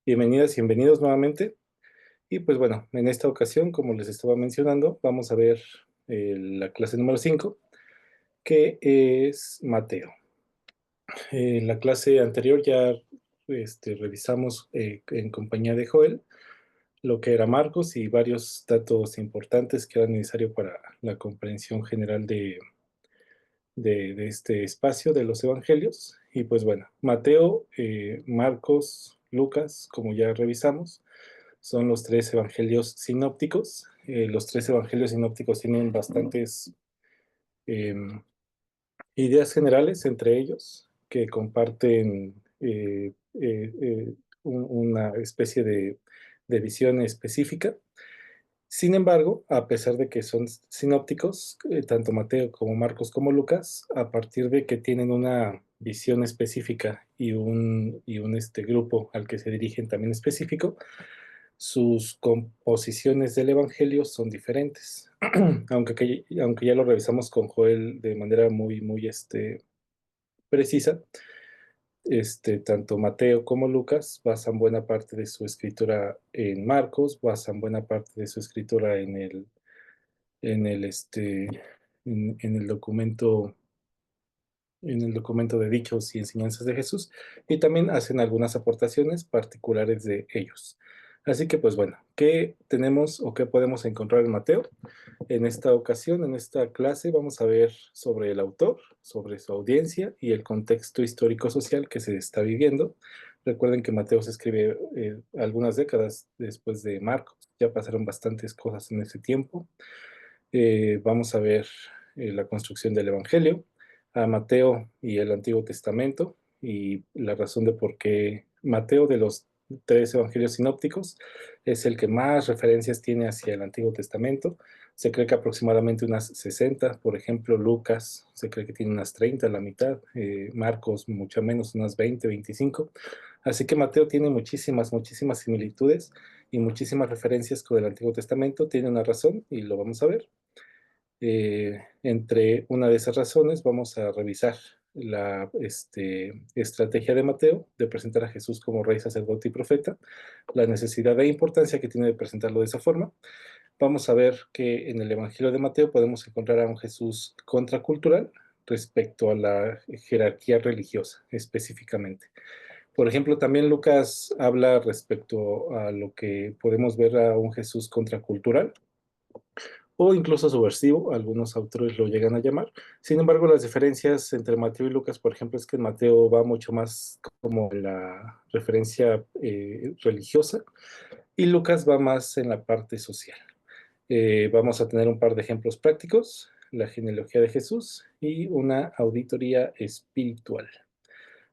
Bienvenidas y bienvenidos nuevamente. Y pues bueno, en esta ocasión, como les estaba mencionando, vamos a ver la clase número 5, que es Mateo. En la clase anterior ya revisamos en compañía de Joel lo que era Marcos y varios datos importantes que eran necesarios para la comprensión general de este espacio de los evangelios. Y pues bueno, Mateo, Marcos, Lucas, como ya revisamos, son los tres evangelios sinópticos. Los tres evangelios sinópticos tienen bastantes eh, ideas generales entre ellos que comparten una especie de visión específica. Sin embargo, a pesar de que son sinópticos, tanto Mateo como Marcos como Lucas, a partir de que tienen una visión específica y un grupo al que se dirigen también específico, sus composiciones del Evangelio son diferentes. Aunque ya lo revisamos con Joel de manera muy precisa, tanto Mateo como Lucas basan buena parte de su escritura en Marcos, basan buena parte de su escritura en el, este, en el documento de dichos y enseñanzas de Jesús, y también hacen algunas aportaciones particulares de ellos. Así que, pues bueno, ¿qué tenemos o qué podemos encontrar en Mateo? En esta ocasión, en esta clase, vamos a ver sobre el autor, sobre su audiencia y el contexto histórico-social que se está viviendo. Recuerden que Mateo se escribe algunas décadas después de Marcos, ya pasaron bastantes cosas en ese tiempo. Vamos a ver la construcción del Evangelio, a Mateo y el Antiguo Testamento, y la razón de por qué Mateo, de los tres evangelios sinópticos, es el que más referencias tiene hacia el Antiguo Testamento. Se cree que aproximadamente unas 60. Por ejemplo, Lucas se cree que tiene unas 30, la mitad, Marcos mucho menos, unas 20, 25. Así que Mateo tiene muchísimas similitudes y muchísimas referencias con el Antiguo Testamento. Tiene una razón y lo vamos a ver. Entre una de esas razones vamos a revisar la estrategia de Mateo de presentar a Jesús como rey, sacerdote y profeta, la necesidad e importancia que tiene de presentarlo de esa forma. Vamos a ver que en el Evangelio de Mateo podemos encontrar a un Jesús contracultural respecto a la jerarquía religiosa específicamente. Por ejemplo, también Lucas habla respecto a lo que podemos ver a un Jesús contracultural o incluso subversivo, algunos autores lo llegan a llamar. Sin embargo, las diferencias entre Mateo y Lucas, por ejemplo, es que Mateo va mucho más como en la referencia religiosa y Lucas va más en la parte social. Vamos a tener un par de ejemplos prácticos, la genealogía de Jesús y una auditoría espiritual.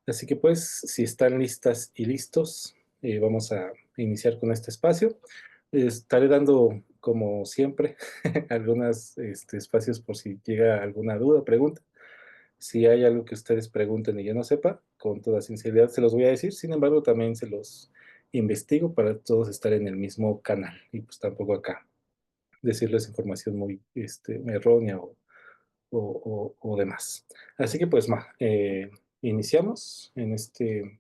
Así que pues, si están listas y listos, vamos a iniciar con este espacio. Estaré dando, como siempre, algunos espacios por si llega alguna duda o pregunta. Si hay algo que ustedes pregunten y yo no sepa, con toda sinceridad se los voy a decir. Sin embargo, también se los investigo para todos estar en el mismo canal y pues tampoco acá decirles información muy errónea o demás. Así que pues, iniciamos en este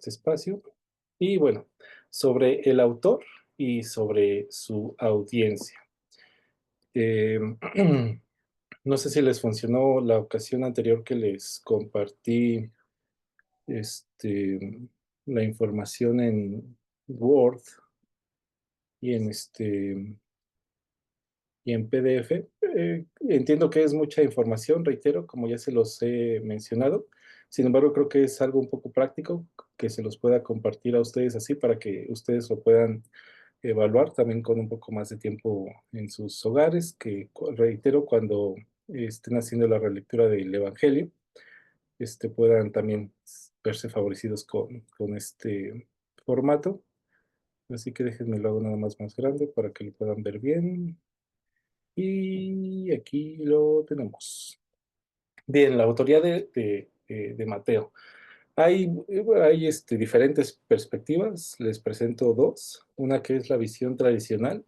espacio. Y bueno, sobre el autor y sobre su audiencia. Eh, no sé si les funcionó la ocasión anterior que les compartí este, la información en Word y en PDF. Entiendo que es mucha información, reitero, como ya se los he mencionado. Sin embargo, creo que es algo un poco práctico que se los pueda compartir a ustedes así para que ustedes lo puedan evaluar también con un poco más de tiempo en sus hogares, que reitero, cuando estén haciendo la relectura del Evangelio, puedan también verse favorecidos con este formato. Así que déjenme lo hago nada más grande para que lo puedan ver bien. Y aquí lo tenemos. Bien, la autoría de Mateo. Hay diferentes perspectivas, les presento dos, una que es la visión tradicional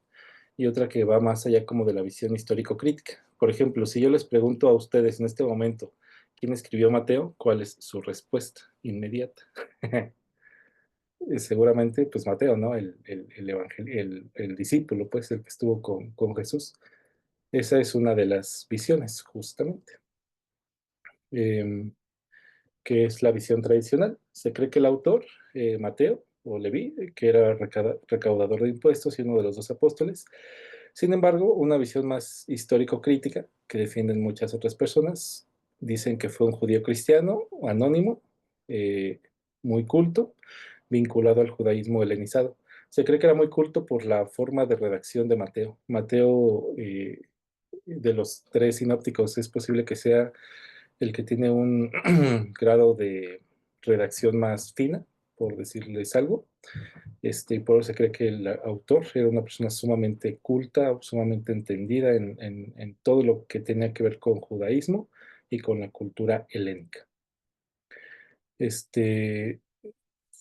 y otra que va más allá como de la visión histórico-crítica. Por ejemplo, si yo les pregunto a ustedes en este momento, ¿quién escribió Mateo? ¿Cuál es su respuesta inmediata? seguramente pues Mateo, ¿no? El discípulo, pues el que estuvo con Jesús. Esa es una de las visiones, justamente, eh, que es la visión tradicional. Se cree que el autor, Mateo o Leví, que era recaudador de impuestos y uno de los dos apóstoles. Sin embargo, una visión más histórico-crítica, que defienden muchas otras personas, dicen que fue un judío cristiano, anónimo, eh, muy culto, vinculado al judaísmo helenizado. Se cree que era muy culto por la forma de redacción de Mateo. Mateo, de los tres sinópticos, es posible que sea el que tiene un grado de redacción más fina, por decirles algo. Y por eso se cree que el autor era una persona sumamente culta, sumamente entendida en todo lo que tenía que ver con judaísmo y con la cultura helénica. Este,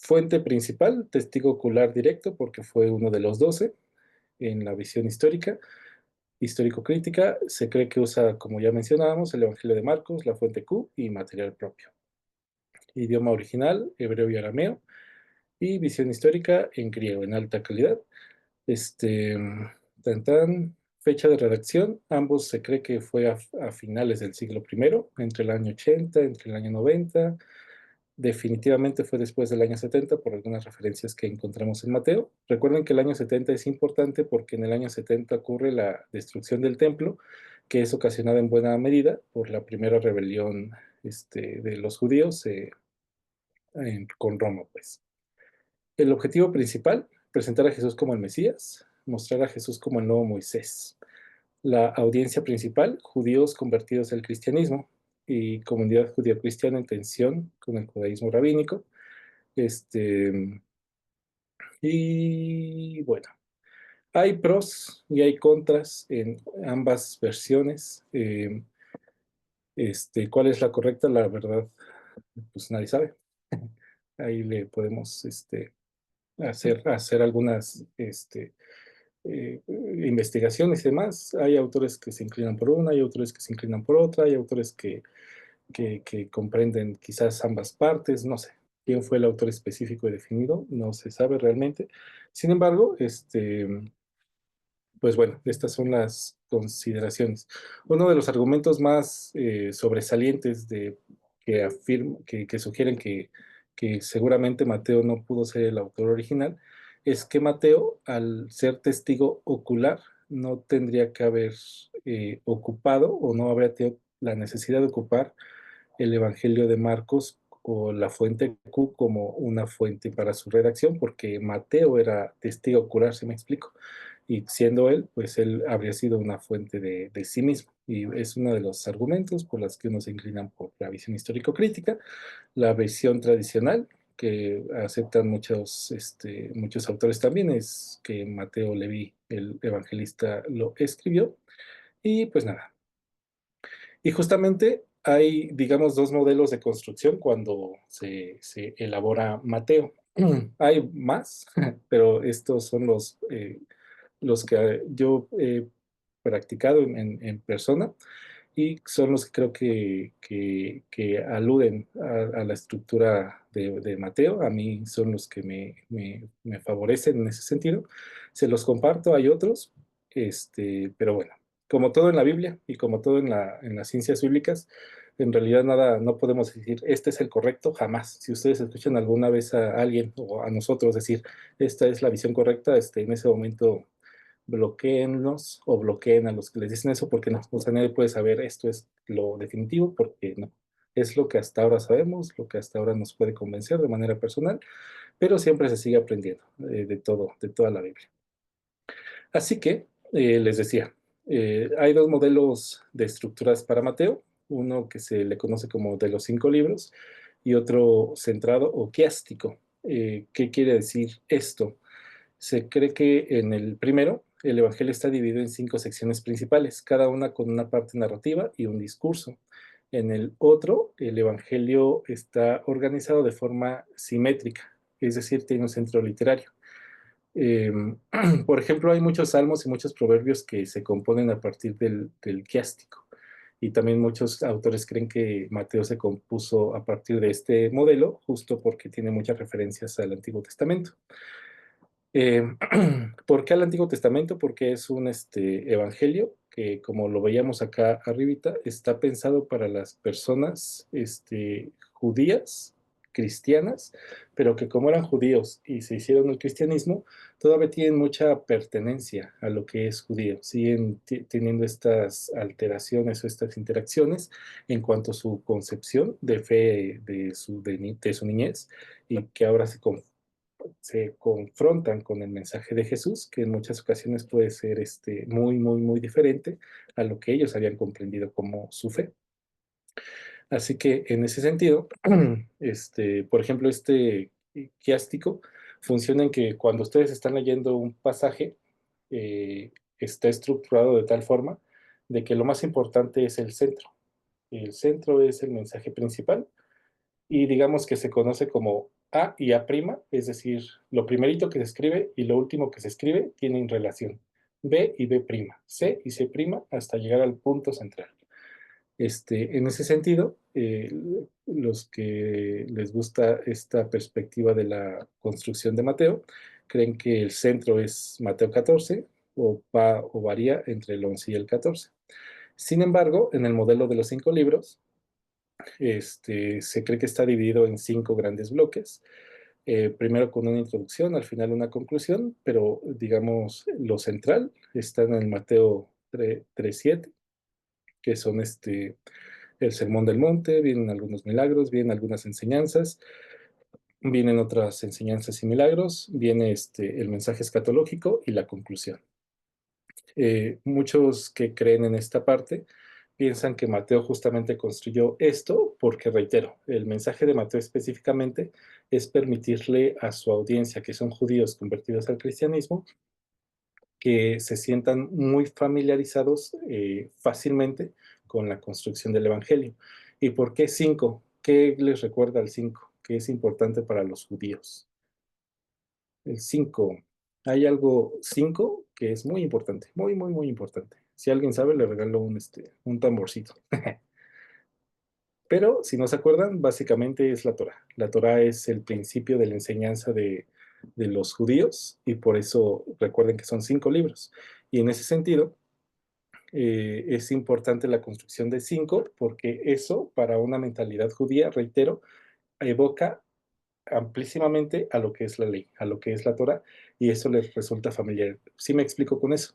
Fuente principal, testigo ocular directo, porque fue uno de los 12 en la visión histórica. Histórico-crítica, se cree que usa, como ya mencionábamos, el Evangelio de Marcos, la fuente Q y material propio. Idioma original, hebreo y arameo, y visión histórica en griego, en alta calidad. Este, tan, tan, fecha de redacción, ambos se cree que fue a finales del siglo primero, entre el año 80, entre el año 90. Definitivamente fue después del año 70 por algunas referencias que encontramos en Mateo. Recuerden que el año 70 es importante porque en el año 70 ocurre la destrucción del templo, que es ocasionada en buena medida por la primera rebelión, de los judíos, con Roma, pues. El objetivo principal, presentar a Jesús como el Mesías, mostrar a Jesús como el nuevo Moisés. La audiencia principal, judíos convertidos al cristianismo y comunidad judía cristiana en tensión con el judaísmo rabínico. Este, y bueno, hay pros y hay contras en ambas versiones. ¿Cuál es la correcta? La verdad, pues nadie sabe. Ahí le podemos hacer algunas investigaciones y demás. Hay autores que se inclinan por una, hay autores que se inclinan por otra, hay autores que comprenden quizás ambas partes, no sé. ¿Quién fue el autor específico y definido? No se sabe realmente. Sin embargo, pues bueno, estas son las consideraciones. Uno de los argumentos más sobresalientes que sugieren que seguramente Mateo no pudo ser el autor original es que Mateo, al ser testigo ocular, no tendría que haber ocupado o no habría tenido la necesidad de ocupar el Evangelio de Marcos o la fuente Q como una fuente para su redacción, porque Mateo era testigo ocular, si me explico, y siendo él, pues él habría sido una fuente de sí mismo, y es uno de los argumentos por los que uno se inclinan por la visión histórico-crítica. La visión tradicional, que aceptan muchos autores también, es que Mateo Leví, el evangelista, lo escribió, y pues nada, y justamente hay, digamos, dos modelos de construcción cuando se elabora Mateo. Hay más, pero estos son los que yo he practicado en persona y son los que creo que aluden a la estructura de Mateo. A mí son los que me favorecen en ese sentido. Se los comparto, hay otros, pero bueno, como todo en la Biblia y como todo en las ciencias bíblicas, en realidad nada, no podemos decir, este es el correcto, jamás. Si ustedes escuchan alguna vez a alguien o a nosotros decir, esta es la visión correcta, en ese momento bloqueenlos o bloqueen a los que les dicen eso porque no, o sea, nadie puede saber esto es lo definitivo porque no. Es lo que hasta ahora sabemos, lo que hasta ahora nos puede convencer de manera personal, pero siempre se sigue aprendiendo de todo, de toda la Biblia. Así que, les decía, hay dos modelos de estructuras para Mateo, uno que se le conoce como de los 5 libros y otro centrado o quiástico. ¿Qué quiere decir esto? Se cree que en el primero, el Evangelio está dividido en 5 secciones principales, cada una con una parte narrativa y un discurso. En el otro, el Evangelio está organizado de forma simétrica, es decir, tiene un centro literario. Eh, por ejemplo, hay muchos salmos y muchos proverbios que se componen a partir del quiástico. Y también muchos autores creen que Mateo se compuso a partir de este modelo, justo porque tiene muchas referencias al Antiguo Testamento. Eh, ¿Por qué al Antiguo Testamento? Porque es un evangelio que, como lo veíamos acá arribita, está pensado para las personas judías, cristianas, pero que como eran judíos y se hicieron el cristianismo, todavía tienen mucha pertenencia a lo que es judío. Siguen teniendo estas alteraciones o estas interacciones en cuanto a su concepción de fe de su niñez y que ahora se confrontan con el mensaje de Jesús, que en muchas ocasiones puede ser muy, muy, muy diferente a lo que ellos habían comprendido como su fe. Así que en ese sentido, por ejemplo, este quiástico funciona en que cuando ustedes están leyendo un pasaje, está estructurado de tal forma de que lo más importante es el centro. El centro es el mensaje principal y digamos que se conoce como A y A', es decir, lo primerito que se escribe y lo último que se escribe tienen relación. B y B', C y C' hasta llegar al punto central. En ese sentido, los que les gusta esta perspectiva de la construcción de Mateo, creen que el centro es Mateo 14 o va o varía entre el 11 y el 14. Sin embargo, en el modelo de los 5 libros, se cree que está dividido en 5 grandes bloques. Primero con una introducción, al final una conclusión, pero digamos lo central está en el Mateo 3:7, que son el Sermón del Monte, vienen algunos milagros, vienen algunas enseñanzas, vienen otras enseñanzas y milagros, viene el mensaje escatológico y la conclusión. Muchos que creen en esta parte piensan que Mateo justamente construyó esto porque, reitero, el mensaje de Mateo específicamente es permitirle a su audiencia, que son judíos convertidos al cristianismo, que se sientan muy familiarizados fácilmente con la construcción del Evangelio. ¿Y por qué 5? ¿Qué les recuerda el 5? ¿Qué es importante para los judíos? El 5. Hay algo 5 que es muy importante, muy, muy, muy importante. Si alguien sabe, le regalo un tamborcito. Pero si no se acuerdan, básicamente es la Torah. La Torah es el principio de la enseñanza de los judíos y por eso recuerden que son 5 libros. Y en ese sentido, es importante la construcción de 5 porque eso para una mentalidad judía, reitero, evoca amplísimamente a lo que es la ley, a lo que es la Torah, y eso les resulta familiar. Sí me explico con eso.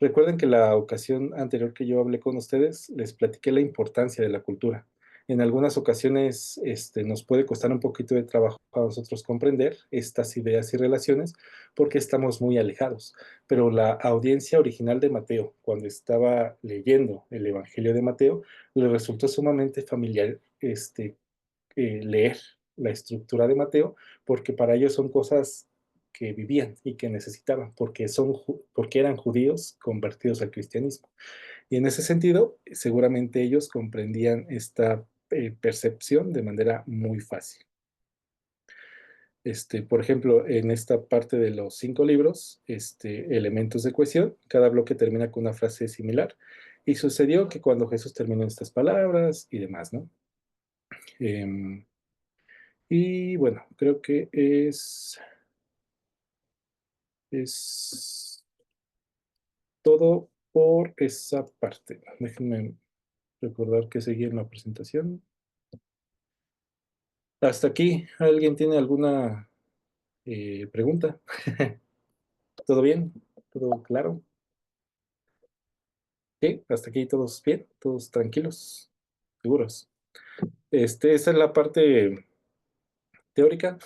Recuerden que la ocasión anterior que yo hablé con ustedes, les platiqué la importancia de la cultura. En algunas ocasiones nos puede costar un poquito de trabajo a nosotros comprender estas ideas y relaciones porque estamos muy alejados. Pero la audiencia original de Mateo, cuando estaba leyendo el Evangelio de Mateo, le resultó sumamente familiar leer la estructura de Mateo, porque para ellos son cosas que vivían y que necesitaban, porque eran judíos convertidos al cristianismo. Y en ese sentido, seguramente ellos comprendían esta percepción de manera muy fácil. Por ejemplo, en esta parte de los 5 libros, elementos de cohesión, cada bloque termina con una frase similar. Y sucedió que cuando Jesús terminó estas palabras y demás, ¿no? Em, Y bueno, creo que es todo por esa parte. Déjenme recordar que seguí en la presentación. Hasta aquí, ¿alguien tiene alguna pregunta? ¿Todo bien? ¿Todo claro? Sí, hasta aquí todos bien, todos tranquilos, seguros. Esa es la parte teórica.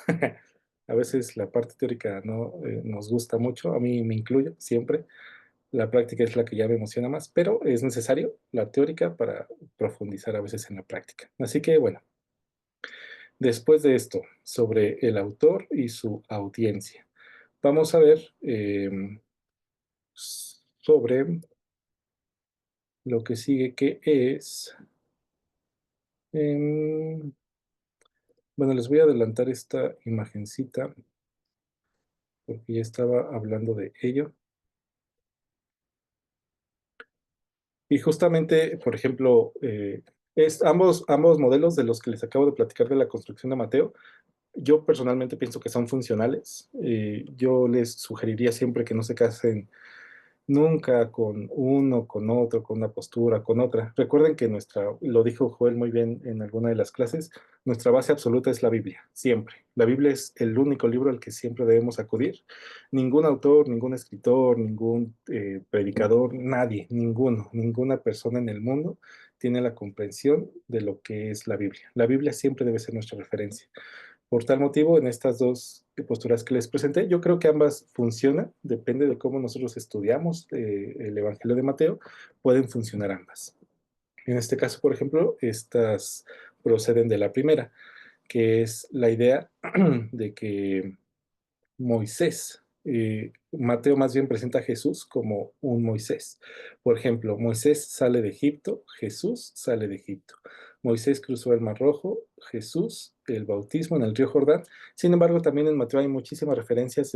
A veces la parte teórica no nos gusta mucho, a mí me incluyo siempre. La práctica es la que ya me emociona más, pero es necesario la teórica para profundizar a veces en la práctica. Así que bueno, después de esto, sobre el autor y su audiencia, vamos a ver sobre lo que sigue, que es, em, bueno, les voy a adelantar esta imagencita porque ya estaba hablando de ello. Y justamente, por ejemplo, ambos modelos de los que les acabo de platicar de la construcción de Mateo, yo personalmente pienso que son funcionales. Yo les sugeriría siempre que no se casen nunca con uno, con otro, con una postura, con otra. Recuerden que lo dijo Joel muy bien en alguna de las clases, nuestra base absoluta es la Biblia, siempre. La Biblia es el único libro al que siempre debemos acudir. Ningún autor, ningún escritor, ningún predicador, nadie, ninguna persona en el mundo tiene la comprensión de lo que es la Biblia. La Biblia siempre debe ser nuestra referencia. Por tal motivo, en estas dos posturas que les presenté, yo creo que ambas funcionan, depende de cómo nosotros estudiamos el Evangelio de Mateo, pueden funcionar ambas. En este caso, por ejemplo, estas proceden de la primera, que es la idea de que Moisés. Mateo más bien presenta a Jesús como un Moisés. Por ejemplo, Moisés sale de Egipto, Jesús sale de Egipto. Moisés cruzó el Mar Rojo, Jesús el bautismo en el río Jordán. Sin embargo, también en Mateo hay muchísimas referencias.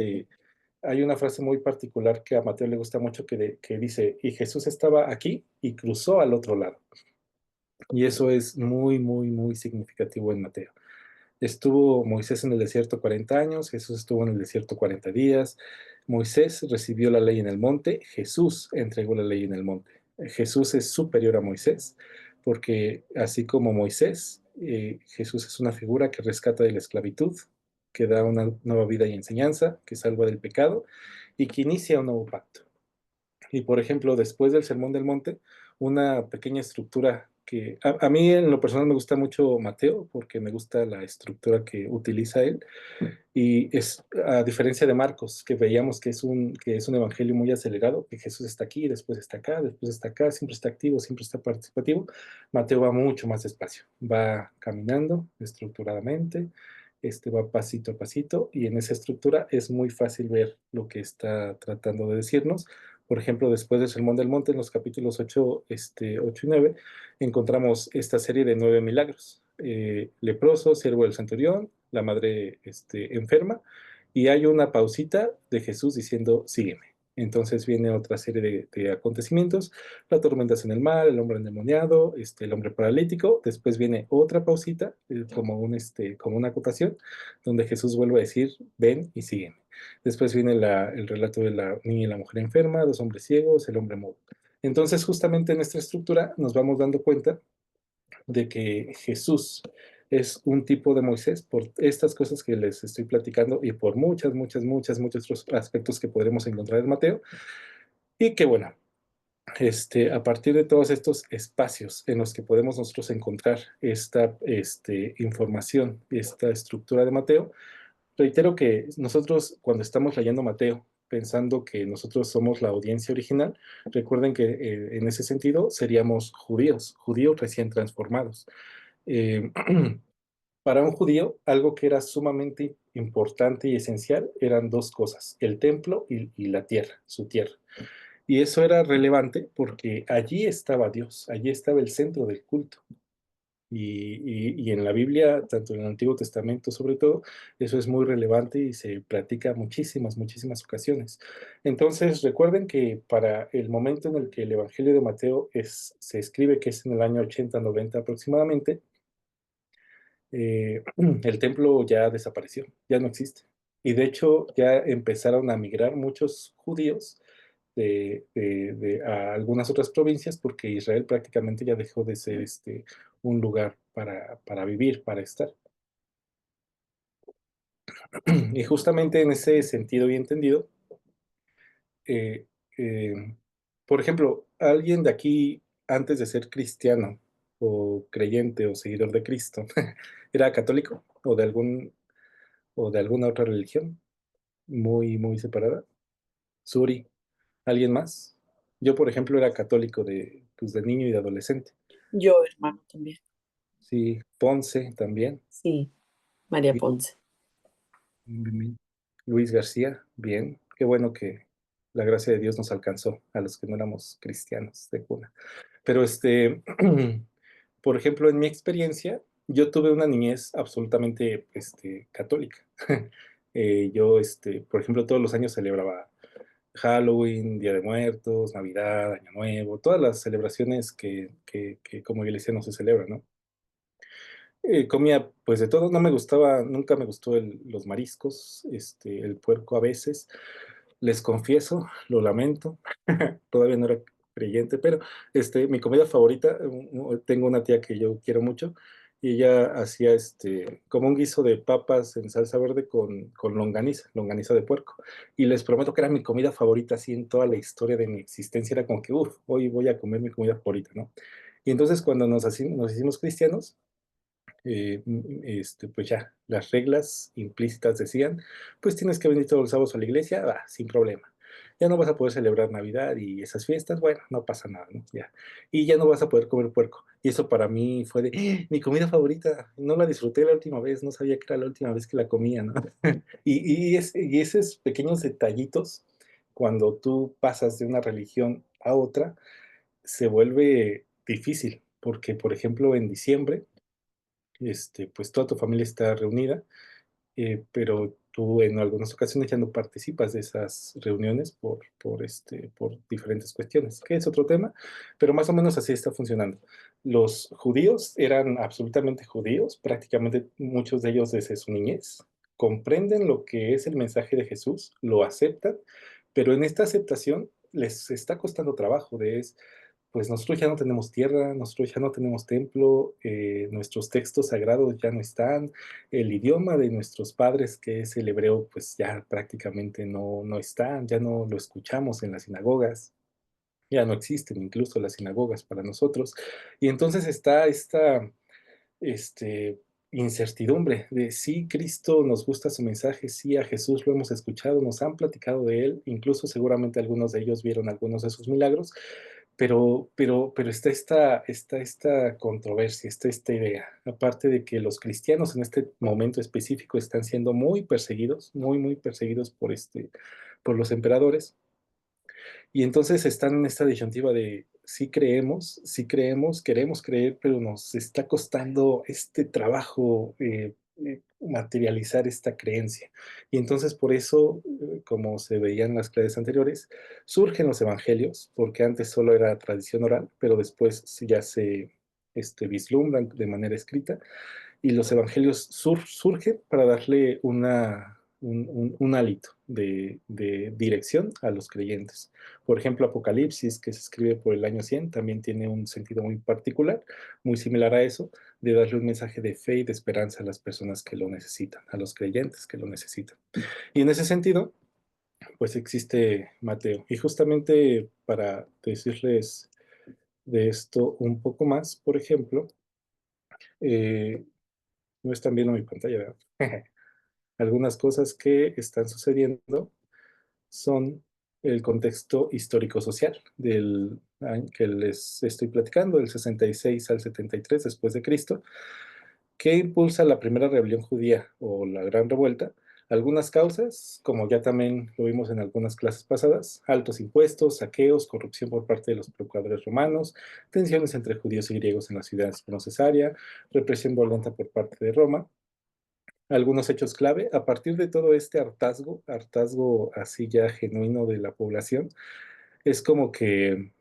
Hay una frase muy particular que a Mateo le gusta mucho que dice, y Jesús estaba aquí y cruzó al otro lado. Y eso es muy, muy, muy significativo en Mateo. Estuvo Moisés en el desierto 40 años, Jesús estuvo en el desierto 40 días, Moisés recibió la ley en el monte, Jesús entregó la ley en el monte. Jesús es superior a Moisés, porque así como Moisés, Jesús es una figura que rescata de la esclavitud, que da una nueva vida y enseñanza, que salva del pecado y que inicia un nuevo pacto. Y por ejemplo, después del Sermón del Monte, una pequeña estructura que a mí en lo personal me gusta mucho Mateo, porque me gusta la estructura que utiliza él, y es a diferencia de Marcos, que veíamos que es un evangelio muy acelerado, que Jesús está aquí, después está acá, siempre está activo, siempre está participativo. Mateo va mucho más despacio, va caminando estructuradamente, va pasito a pasito, y en esa estructura es muy fácil ver lo que está tratando de decirnos. Por ejemplo, después del Sermón del Monte, en los capítulos 8 y 9, encontramos esta serie de 9 milagros. Leproso, siervo del centurión, la madre enferma, y hay una pausita de Jesús diciendo, sígueme. Entonces viene otra serie de acontecimientos, la tormenta en el mar, el hombre endemoniado, el hombre paralítico, después viene otra pausita, como una acotación, donde Jesús vuelve a decir, ven y sígueme. Después viene el relato de la niña y la mujer enferma, dos hombres ciegos, el hombre mudo. Entonces, justamente en esta estructura nos vamos dando cuenta de que Jesús es un tipo de Moisés por estas cosas que les estoy platicando y por muchos otros aspectos que podremos encontrar en Mateo. Y que bueno, a partir de todos estos espacios en los que podemos nosotros encontrar esta información, esta estructura de Mateo, reitero que nosotros cuando estamos leyendo Mateo, pensando que nosotros somos la audiencia original, recuerden que en ese sentido seríamos judíos recién transformados. Eh, para un judío, algo que era sumamente importante y esencial eran dos cosas, el templo y la tierra, su tierra. Y eso era relevante porque allí estaba Dios, allí estaba el centro del culto. Y en la Biblia, tanto en el Antiguo Testamento sobre todo, eso es muy relevante y se practica muchísimas ocasiones. Entonces, recuerden que para el momento en el que el Evangelio de Mateo se escribe, que es en el año 80-90 aproximadamente, el templo ya desapareció, ya no existe. Y de hecho ya empezaron a migrar muchos judíos a algunas otras provincias porque Israel prácticamente ya dejó de ser un lugar para vivir, para estar. Y justamente en ese sentido y entendido, eh, eh, por ejemplo, alguien de aquí antes de ser cristiano o creyente o seguidor de Cristo, ¿era católico o de alguna otra religión muy separada? Suri, ¿alguien más? Yo, por ejemplo, era católico pues, de niño y de adolescente. Yo, hermano, también. Sí, Ponce también. Sí, María Bien, Ponce. bien, bien. Luis García, bien. Qué bueno que la gracia de Dios nos alcanzó a los que no éramos cristianos de cuna. Pero por ejemplo, en mi experiencia, yo tuve una niñez absolutamente católica. Yo, por ejemplo, todos los años celebraba Halloween, Día de Muertos, Navidad, Año Nuevo, todas las celebraciones que como iglesia no se celebran, ¿no? Comía pues de todo, no me gustaba, nunca me gustó los mariscos, el puerco a veces, les confieso, lo lamento, todavía no era creyente, pero mi comida favorita, tengo una tía que yo quiero mucho, y ella hacía como un guiso de papas en salsa verde con longaniza, longaniza de puerco, y les prometo que era mi comida favorita, así en toda la historia de mi existencia, era como que, uff, hoy voy a comer mi comida favorita, ¿no? Y entonces cuando nos hicimos cristianos, pues ya, las reglas implícitas decían, pues tienes que venir todos los sábados a la iglesia, sin problema. Ya no vas a poder celebrar Navidad y esas fiestas, bueno, no pasa nada, ¿no? Ya. Y ya no vas a poder comer puerco. Y eso para mí fue de, mi comida favorita, no la disfruté la última vez, no sabía que era la última vez que la comía, ¿no? Y esos pequeños detallitos, cuando tú pasas de una religión a otra, se vuelve difícil, porque por ejemplo en diciembre, pues toda tu familia está reunida, pero tú en algunas ocasiones ya no participas de esas reuniones por diferentes cuestiones, que es otro tema, pero más o menos así está funcionando. Los judíos eran absolutamente judíos, prácticamente muchos de ellos desde su niñez, comprenden lo que es el mensaje de Jesús, lo aceptan, pero en esta aceptación les está costando trabajo, pues nosotros ya no tenemos tierra, nosotros ya no tenemos templo, nuestros textos sagrados ya no están, el idioma de nuestros padres, que es el hebreo, pues ya prácticamente no está, ya no lo escuchamos en las sinagogas, ya no existen incluso las sinagogas para nosotros. Y entonces está esta este, incertidumbre de si Cristo nos gusta su mensaje, si a Jesús lo hemos escuchado, nos han platicado de él, incluso seguramente algunos de ellos vieron algunos de sus milagros, pero está esta controversia, está esta idea, aparte de que los cristianos en este momento específico están siendo muy perseguidos, muy perseguidos por los emperadores, y entonces están en esta disyuntiva de sí creemos, queremos creer, pero nos está costando este trabajo materializar esta creencia. Y entonces por eso, como se veía en las clases anteriores, surgen los evangelios, porque antes solo era tradición oral, pero después ya se vislumbran de manera escrita y los evangelios surgen para darle un hálito de dirección a los creyentes. Por ejemplo, Apocalipsis, que se escribe por el año 100, también tiene un sentido muy particular, muy similar a eso, de darle un mensaje de fe y de esperanza a las personas que lo necesitan, a los creyentes que lo necesitan. Y en ese sentido, pues existe Mateo. Y justamente para decirles de esto un poco más, por ejemplo, eh, no están viendo mi pantalla, ¿verdad? Algunas cosas que están sucediendo son el contexto histórico-social del año que les estoy platicando, del 66 al 73 después de Cristo, que impulsa la primera rebelión judía o la Gran Revuelta. Algunas causas, como ya también lo vimos en algunas clases pasadas, altos impuestos, saqueos, corrupción por parte de los procuradores romanos, tensiones entre judíos y griegos en las ciudades como Cesarea, represión violenta por parte de Roma, algunos hechos clave. A partir de todo este hartazgo así ya genuino de la población, es como que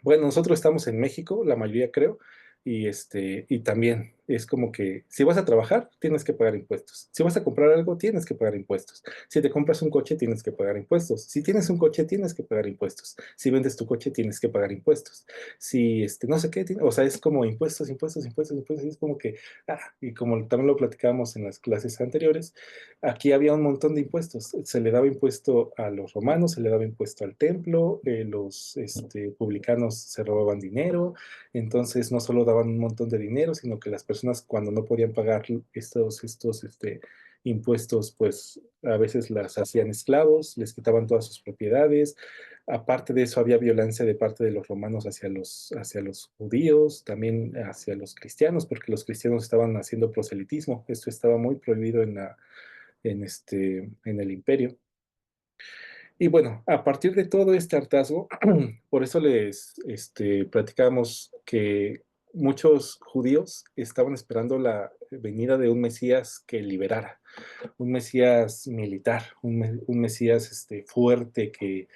bueno, nosotros estamos en México, la mayoría creo, y también es como que si vas a trabajar, tienes que pagar impuestos. Si vas a comprar algo, tienes que pagar impuestos. Si te compras un coche, tienes que pagar impuestos. Si tienes un coche, tienes que pagar impuestos. Si vendes tu coche, tienes que pagar impuestos. Si, no sé qué, o sea, es como impuestos, y es como que, y como también lo platicábamos en las clases anteriores, aquí había un montón de impuestos. Se le daba impuesto a los romanos, se le daba impuesto al templo, los publicanos se robaban dinero, entonces no solo daban un montón de dinero, sino que las personas cuando no podían pagar estos impuestos, pues a veces las hacían esclavos, les quitaban todas sus propiedades. Aparte de eso, había violencia de parte de los romanos hacia los judíos, también hacia los cristianos, porque los cristianos estaban haciendo proselitismo. Esto estaba muy prohibido en el imperio. Y bueno, a partir de todo este hartazgo, por eso les platicamos que muchos judíos estaban esperando la venida de un Mesías que liberara, un Mesías militar, un Mesías fuerte que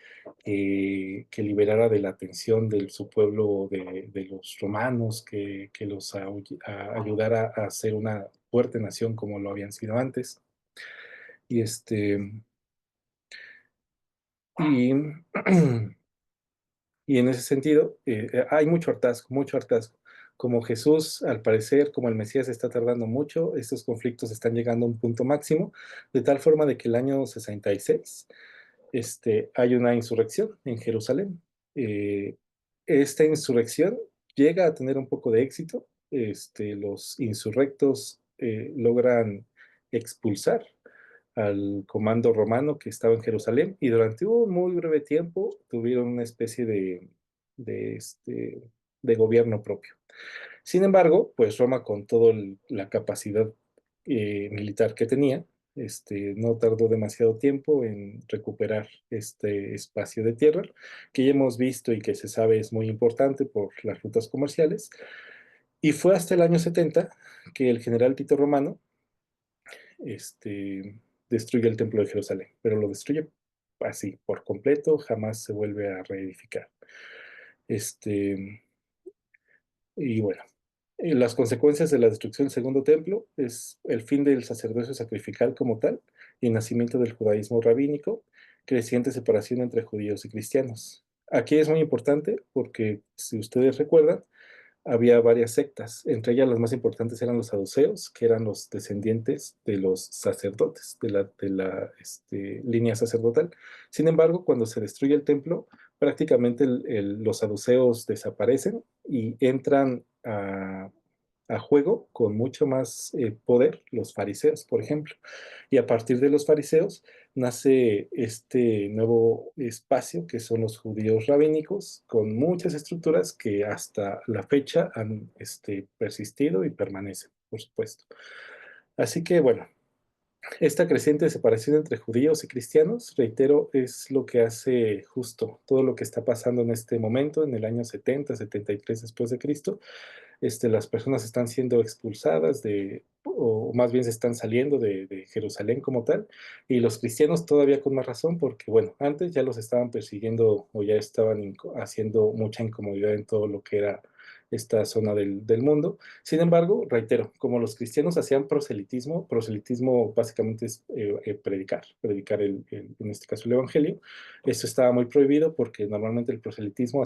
liberara de la tensión de su pueblo, de los romanos, que los ayudara a ser una fuerte nación como lo habían sido antes. Y, y, y en ese sentido hay mucho hartazgo, mucho hartazgo. Como Jesús, al parecer, como el Mesías está tardando mucho, estos conflictos están llegando a un punto máximo, de tal forma de que el año 66 hay una insurrección en Jerusalén. Esta insurrección llega a tener un poco de éxito. Los insurrectos logran expulsar al comando romano que estaba en Jerusalén y durante un muy breve tiempo tuvieron una especie de, este, de gobierno propio. Sin embargo, pues Roma con toda la capacidad militar que tenía, no tardó demasiado tiempo en recuperar este espacio de tierra que ya hemos visto y que se sabe es muy importante por las rutas comerciales. Y fue hasta el año 70 que el general Tito Romano destruye el templo de Jerusalén, pero lo destruye así, por completo, jamás se vuelve a reedificar. Este, y bueno, las consecuencias de la destrucción del segundo templo es el fin del sacerdocio sacrificial como tal y el nacimiento del judaísmo rabínico, creciente separación entre judíos y cristianos. Aquí es muy importante porque, si ustedes recuerdan, había varias sectas, entre ellas las más importantes eran los saduceos, que eran los descendientes de los sacerdotes, de la línea sacerdotal. Sin embargo, cuando se destruye el templo, prácticamente los saduceos desaparecen y entran a juego con mucho más poder los fariseos, por ejemplo. Y a partir de los fariseos nace este nuevo espacio que son los judíos rabínicos, con muchas estructuras que hasta la fecha han persistido y permanecen, por supuesto. Así que bueno, esta creciente separación entre judíos y cristianos, reitero, es lo que hace justo todo lo que está pasando en este momento, en el año 70, 73 después de Cristo. Las personas están siendo expulsadas o más bien se están saliendo de Jerusalén como tal, y los cristianos todavía con más razón, porque bueno, antes ya los estaban persiguiendo o ya estaban haciendo mucha incomodidad en todo lo que era esta zona del mundo. Sin embargo, reitero, como los cristianos hacían proselitismo, proselitismo básicamente es predicar en este caso el evangelio, esto estaba muy prohibido porque normalmente el proselitismo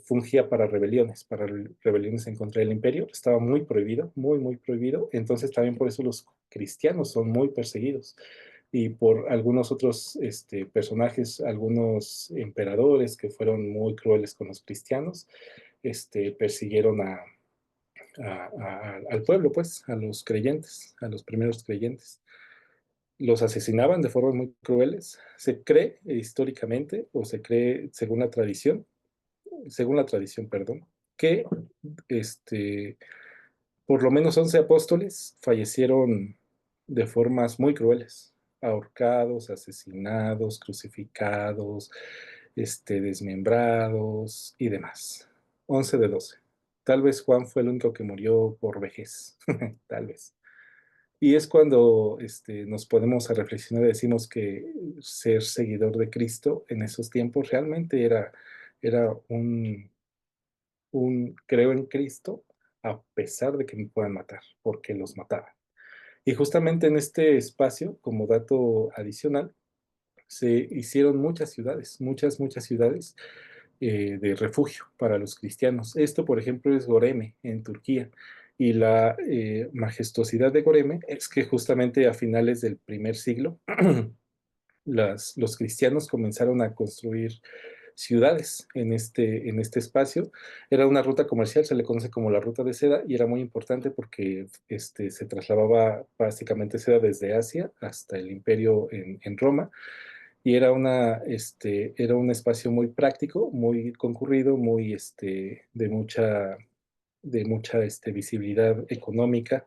fungía para rebeliones en contra del imperio, estaba muy prohibido, muy, muy prohibido, entonces también por eso los cristianos son muy perseguidos y por algunos otros personajes, algunos emperadores que fueron muy crueles con los cristianos, persiguieron al pueblo, pues, a los creyentes, a los primeros creyentes. Los asesinaban de formas muy crueles. Se cree históricamente, o se cree según la tradición, perdón, que por lo menos 11 apóstoles fallecieron de formas muy crueles, ahorcados, asesinados, crucificados, desmembrados y demás. 11 de 12. Tal vez Juan fue el único que murió por vejez, tal vez. Y es cuando nos podemos a reflexionar y decimos que ser seguidor de Cristo en esos tiempos realmente era un creo en Cristo a pesar de que me puedan matar, porque los mataban. Y justamente en este espacio, como dato adicional, se hicieron muchas ciudades, muchas, muchas ciudades de refugio para los cristianos. Esto, por ejemplo, es Goreme, en Turquía. Y la majestuosidad de Goreme es que justamente a finales del primer siglo, los cristianos comenzaron a construir ciudades en este espacio. Era una ruta comercial, se le conoce como la ruta de seda, y era muy importante porque se trasladaba básicamente seda desde Asia hasta el imperio en Roma, y era un espacio muy práctico, muy concurrido, de mucha visibilidad económica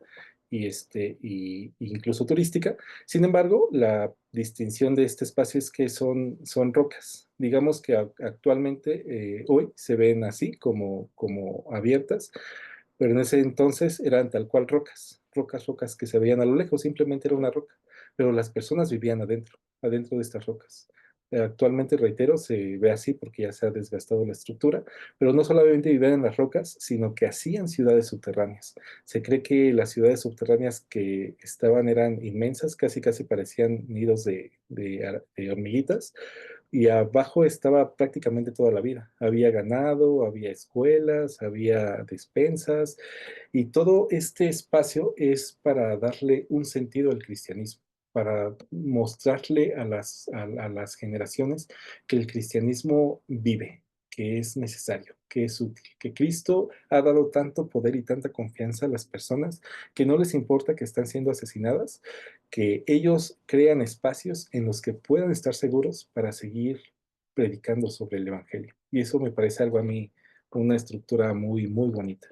incluso turística. Sin embargo, la distinción de este espacio es que son rocas. Digamos que actualmente, hoy, se ven así como abiertas, pero en ese entonces eran tal cual rocas, rocas, rocas que se veían a lo lejos, simplemente era una roca, pero las personas vivían adentro de estas rocas. Actualmente, reitero, se ve así porque ya se ha desgastado la estructura, pero no solamente vivían en las rocas, sino que hacían ciudades subterráneas. Se cree que las ciudades subterráneas que estaban eran inmensas, casi casi parecían nidos de hormiguitas, y abajo estaba prácticamente toda la vida. Había ganado, había escuelas, había despensas, y todo este espacio es para darle un sentido al cristianismo, para mostrarle a las generaciones que el cristianismo vive, que es necesario, que es útil, que Cristo ha dado tanto poder y tanta confianza a las personas que no les importa que están siendo asesinadas, que ellos crean espacios en los que puedan estar seguros para seguir predicando sobre el Evangelio. Y eso me parece algo a mí, una estructura muy, muy bonita,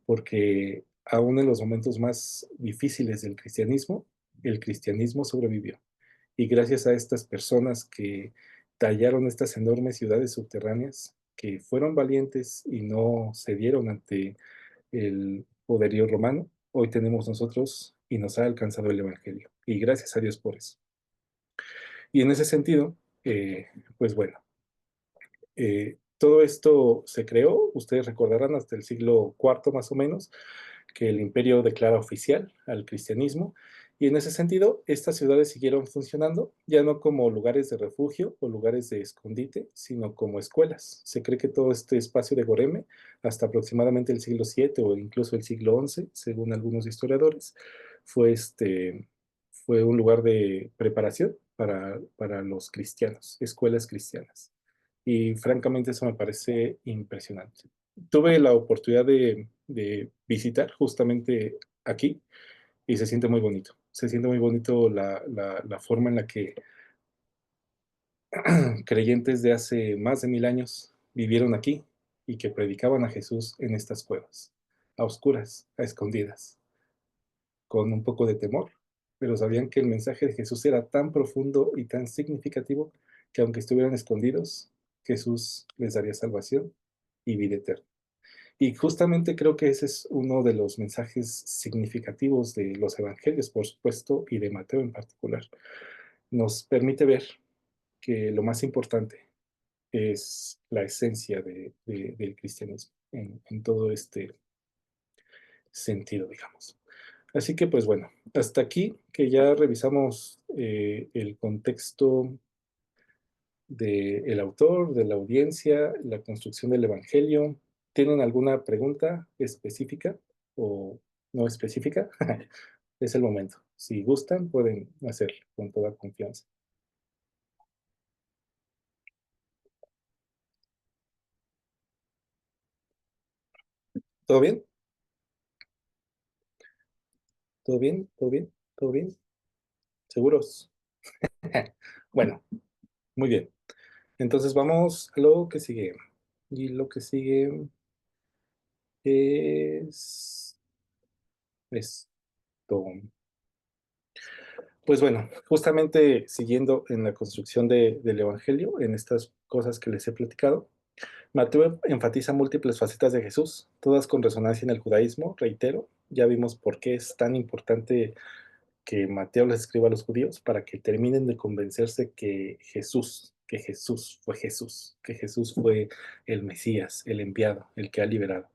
porque aún en los momentos más difíciles del cristianismo, el cristianismo sobrevivió. Y gracias a estas personas que tallaron estas enormes ciudades subterráneas, que fueron valientes y no cedieron ante el poderío romano, hoy tenemos nosotros y nos ha alcanzado el Evangelio. Y gracias a Dios por eso. Y en ese sentido, pues bueno, todo esto se creó, ustedes recordarán, hasta el siglo IV más o menos, que el imperio declara oficial al cristianismo, y en ese sentido estas ciudades siguieron funcionando, ya no como lugares de refugio o lugares de escondite, sino como escuelas. Se cree que todo este espacio de Goreme, hasta aproximadamente el siglo VII o incluso el siglo XI, según algunos historiadores, fue, fue un lugar de preparación para los cristianos, escuelas cristianas. Y francamente eso me parece impresionante. Tuve la oportunidad de visitar justamente aquí y se siente muy bonito. Se siente muy bonito la forma en la que creyentes de hace más de 1000 años vivieron aquí y que predicaban a Jesús en estas cuevas, a oscuras, a escondidas, con un poco de temor, pero sabían que el mensaje de Jesús era tan profundo y tan significativo que aunque estuvieran escondidos, Jesús les daría salvación y vida eterna. Y justamente creo que ese es uno de los mensajes significativos de los evangelios, por supuesto, y de Mateo en particular. Nos permite ver que lo más importante es la esencia del cristianismo en todo este sentido, digamos. Así que, pues bueno, hasta aquí que ya revisamos el contexto del autor, de la audiencia, la construcción del Evangelio. ¿Tienen alguna pregunta específica o no específica? Es el momento. Si gustan, pueden hacerlo con toda confianza. ¿Todo bien? ¿Todo bien? ¿Todo bien? ¿Todo bien? ¿Seguros? Bueno, muy bien. Entonces vamos a lo que sigue. Y lo que sigue es esto. Pues bueno, justamente siguiendo en la construcción del Evangelio, en estas cosas que les he platicado, Mateo enfatiza múltiples facetas de Jesús, todas con resonancia en el judaísmo, reitero, ya vimos por qué es tan importante que Mateo les escriba a los judíos para que terminen de convencerse que Jesús, que Jesús fue el Mesías, el enviado, el que ha liberado.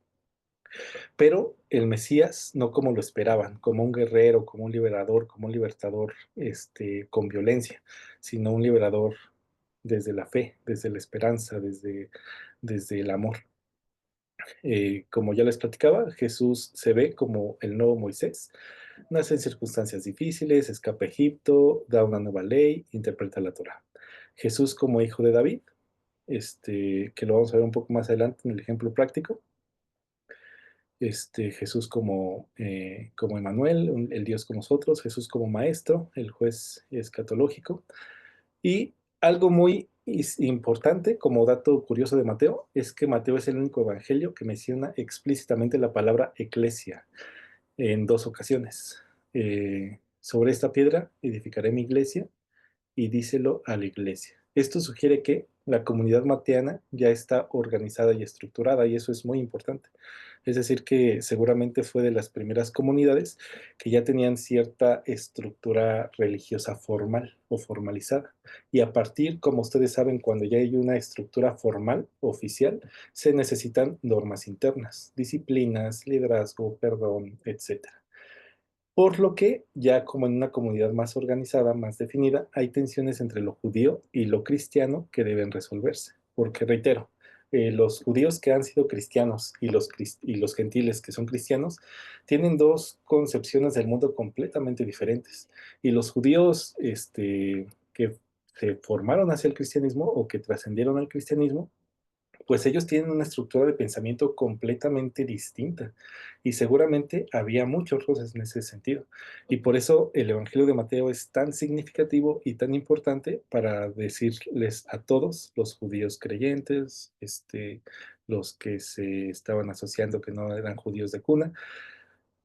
Pero el Mesías no como lo esperaban, como un guerrero, como un liberador, como un libertador con violencia, sino un liberador desde la fe, desde la esperanza, desde el amor. Como ya les platicaba, Jesús se ve como el nuevo Moisés, nace en circunstancias difíciles, escapa a Egipto, da una nueva ley, interpreta la Torá. Jesús como hijo de David, que lo vamos a ver un poco más adelante en el ejemplo práctico, Jesús como Emmanuel, el Dios con nosotros, Jesús como maestro, el juez escatológico. Y algo muy importante como dato curioso de Mateo es que Mateo es el único evangelio que menciona explícitamente la palabra eclesia en dos ocasiones. sobre esta piedra edificaré mi iglesia y díselo a la iglesia. Esto sugiere que la comunidad mateana ya está organizada y estructurada, y eso es muy importante. Es decir, que seguramente fue de las primeras comunidades que ya tenían cierta estructura religiosa formal o formalizada. Y a partir, como ustedes saben, cuando ya hay una estructura formal, oficial, se necesitan normas internas, disciplinas, liderazgo, perdón, etcétera. Por lo que, ya como en una comunidad más organizada, más definida, hay tensiones entre lo judío y lo cristiano que deben resolverse. Porque, reitero, los judíos que han sido cristianos y y los gentiles que son cristianos tienen dos concepciones del mundo completamente diferentes. Y los judíos que se formaron hacia el cristianismo o que trascendieron al cristianismo, pues ellos tienen una estructura de pensamiento completamente distinta y seguramente había muchos roces en ese sentido. Y por eso el Evangelio de Mateo es tan significativo y tan importante para decirles a todos, los judíos creyentes, los que se estaban asociando que no eran judíos de cuna,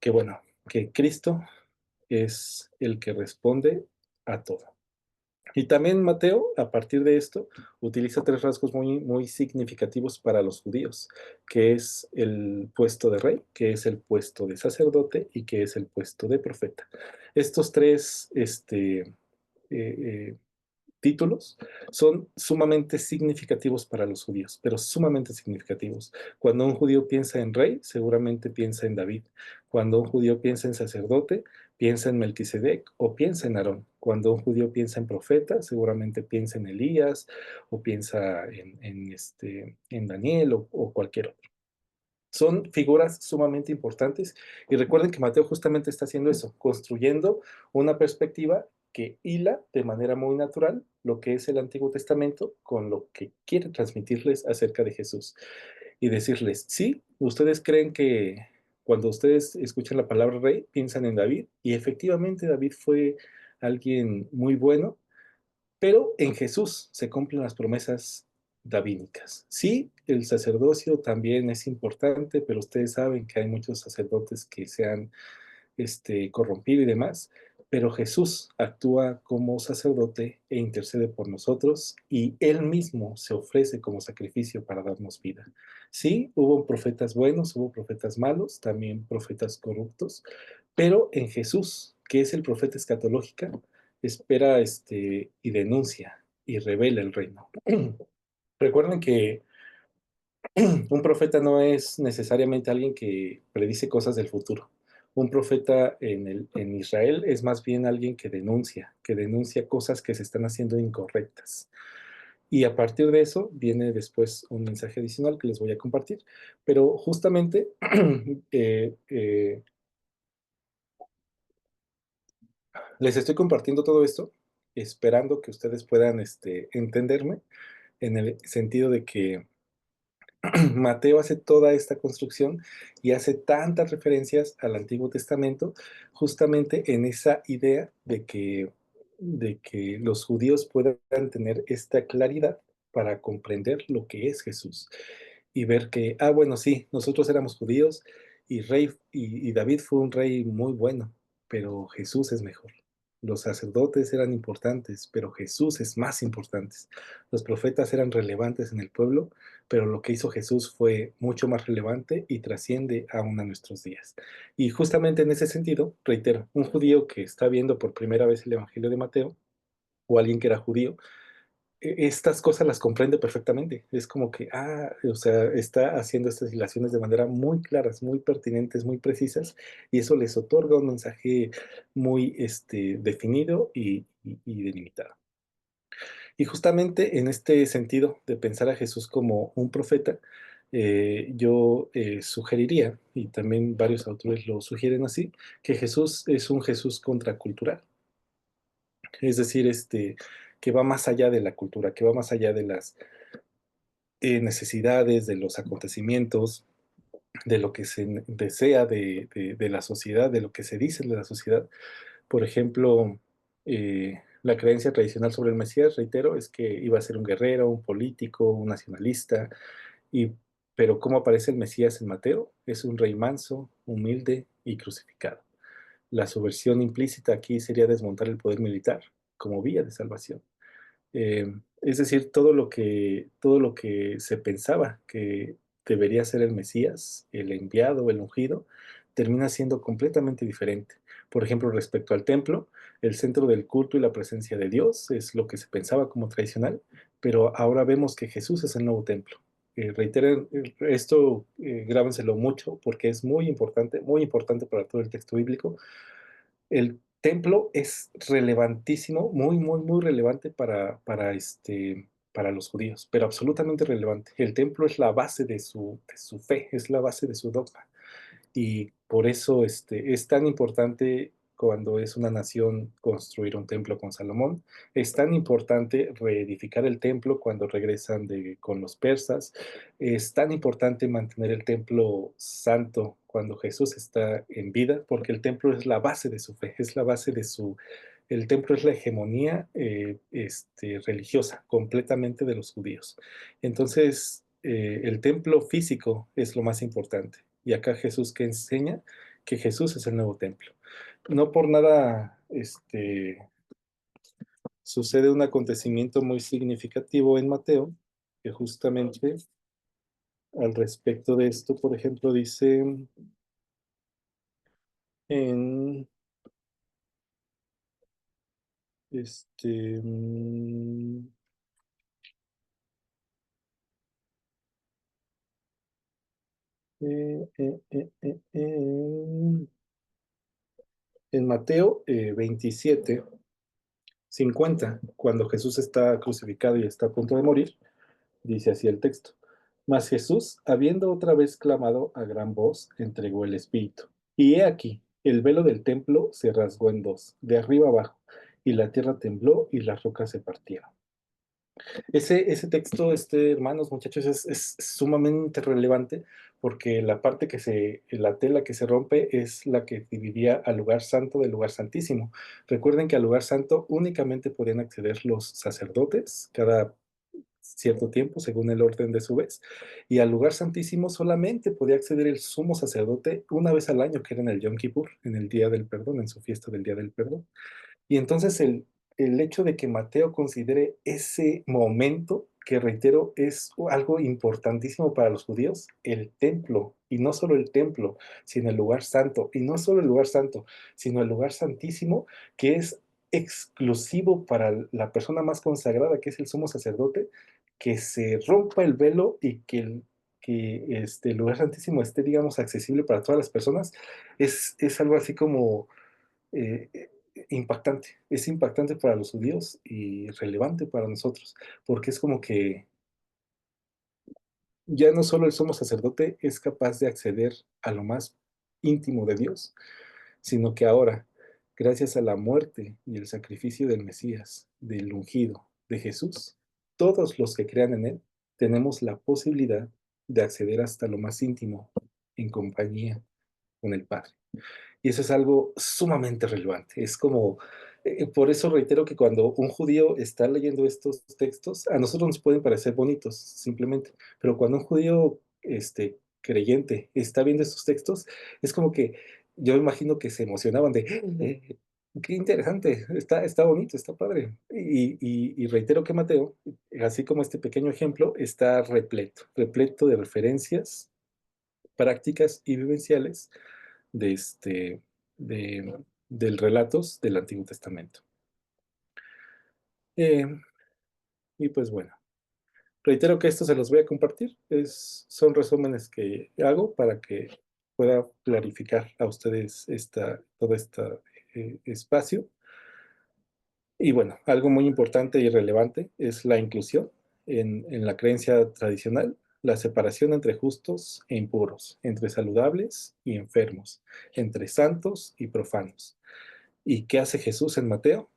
que bueno, que Cristo es el que responde a todo. Y también Mateo, a partir de esto, utiliza tres rasgos muy significativos para los judíos, que es el puesto de rey, que es el puesto de sacerdote y que es el puesto de profeta. Estos tres eh, títulos son sumamente significativos para los judíos, pero sumamente significativos. Cuando un judío piensa en rey, seguramente piensa en David. Cuando un judío piensa en sacerdote, piensa en Melquisedec o piensa en Aarón. Cuando un judío piensa en profeta, seguramente piensa en Elías o piensa en Daniel o cualquier otro. Son figuras sumamente importantes y recuerden que Mateo justamente está haciendo eso, construyendo una perspectiva que hila de manera muy natural lo que es el Antiguo Testamento con lo que quiere transmitirles acerca de Jesús y decirles, sí, ustedes creen que cuando ustedes escuchan la palabra rey piensan en David y efectivamente David fue alguien muy bueno, pero en Jesús se cumplen las promesas davínicas. Sí, el sacerdocio también es importante, pero ustedes saben que hay muchos sacerdotes que se han corrompido y demás, pero Jesús actúa como sacerdote e intercede por nosotros y Él mismo se ofrece como sacrificio para darnos vida. Sí, hubo profetas buenos, hubo profetas malos, también profetas corruptos, pero en Jesús, que es el profeta escatológico, espera y denuncia y revela el reino. Recuerden que un profeta no es necesariamente alguien que predice cosas del futuro. Un profeta en Israel es más bien alguien que denuncia cosas que se están haciendo incorrectas. Y a partir de eso viene después un mensaje adicional que les voy a compartir. Pero justamente les estoy compartiendo todo esto esperando que ustedes puedan entenderme en el sentido de que Mateo hace toda esta construcción y hace tantas referencias al Antiguo Testamento justamente en esa idea de que los judíos puedan tener esta claridad para comprender lo que es Jesús y ver que, ah, bueno, sí, nosotros éramos judíos y David fue un rey muy bueno, pero Jesús es mejor. Los sacerdotes eran importantes, pero Jesús es más importante. Los profetas eran relevantes en el pueblo, pero lo que hizo Jesús fue mucho más relevante y trasciende aún a nuestros días. Y justamente en ese sentido, reitero, un judío que está viendo por primera vez el Evangelio de Mateo, o alguien que era judío, estas cosas las comprende perfectamente. Es como que, o sea, está haciendo estas relaciones de manera muy claras, muy pertinentes, muy precisas, y eso les otorga un mensaje muy definido y delimitado. Y justamente en este sentido de pensar a Jesús como un profeta, yo sugeriría, y también varios autores lo sugieren así, que Jesús es un Jesús contracultural. Es decir, que va más allá de la cultura, que va más allá de las necesidades, de los acontecimientos, de lo que se desea de la sociedad, de lo que se dice de la sociedad. Por ejemplo, la creencia tradicional sobre el Mesías, reitero, es que iba a ser un guerrero, un político, un nacionalista, y, pero ¿cómo aparece el Mesías en Mateo? Es un rey manso, humilde y crucificado. La subversión implícita aquí sería desmontar el poder militar como vía de salvación. Es decir, todo lo que se pensaba que debería ser el Mesías, el enviado, el ungido, termina siendo completamente diferente. Por ejemplo, respecto al templo, el centro del culto y la presencia de Dios es lo que se pensaba como tradicional, pero ahora vemos que Jesús es el nuevo templo. Reiteren esto, grábenselo mucho porque es muy importante para todo el texto bíblico. El templo es relevantísimo, muy relevante para los judíos, pero absolutamente relevante. El templo es la base de su fe, es la base de su dogma. Y por eso es tan importante cuando es una nación construir un templo con Salomón. Es tan importante reedificar el templo cuando regresan con los persas. Es tan importante mantener el templo santo cuando Jesús está en vida, porque el templo es la base de su fe, es la base de su... El templo es la hegemonía religiosa completamente de los judíos. Entonces, el templo físico es lo más importante. Y acá Jesús que enseña que Jesús es el nuevo templo. No por nada sucede un acontecimiento muy significativo en Mateo, que justamente al respecto de esto, por ejemplo, dice en este eh, eh, eh, eh, eh, en Mateo 27:50, cuando Jesús está crucificado y está a punto de morir. Dice así el texto. Mas Jesús, habiendo otra vez clamado a gran voz, entregó el Espíritu. Y he aquí, el velo del templo se rasgó en dos, de arriba abajo, y la tierra tembló y las rocas se partieron. Ese texto, hermanos, muchachos, es sumamente relevante porque la tela que se rompe es la que dividía al lugar santo del lugar santísimo. Recuerden que al lugar santo únicamente podían acceder los sacerdotes cada cierto tiempo, según el orden de su vez, y al lugar santísimo solamente podía acceder el sumo sacerdote una vez al año, que era en el Yom Kippur, en el Día del Perdón, en su fiesta del Día del Perdón. Y entonces el hecho de que Mateo considere ese momento, que reitero, es algo importantísimo para los judíos, el templo, y no solo el templo, sino el lugar santo, y no solo el lugar santo, sino el lugar santísimo, que es exclusivo para la persona más consagrada, que es el sumo sacerdote, que se rompa el velo y el lugar santísimo esté, digamos, accesible para todas las personas, es algo así como eh, impactante. Es impactante para los judíos y relevante para nosotros, porque es como que ya no solo el sumo sacerdote es capaz de acceder a lo más íntimo de Dios, sino que ahora, gracias a la muerte y el sacrificio del Mesías, del ungido, de Jesús, todos los que crean en Él, tenemos la posibilidad de acceder hasta lo más íntimo en compañía con el Padre. Y eso es algo sumamente relevante. Es como, por eso reitero que cuando un judío está leyendo estos textos, a nosotros nos pueden parecer bonitos, simplemente, pero cuando un judío creyente está viendo estos textos, es como que yo imagino que se emocionaban de, qué interesante, está bonito, está padre. Y reitero que Mateo, así como este pequeño ejemplo, está repleto de referencias prácticas y vivenciales de de, del relatos del Antiguo Testamento. Eh, y pues bueno, reitero que esto se los voy a compartir. Son resúmenes que hago para que pueda clarificar a ustedes todo este espacio. Y bueno, algo muy importante y relevante es la inclusión en la creencia tradicional, la separación entre justos e impuros, entre saludables y enfermos, entre santos y profanos. ¿Y qué hace Jesús en Mateo?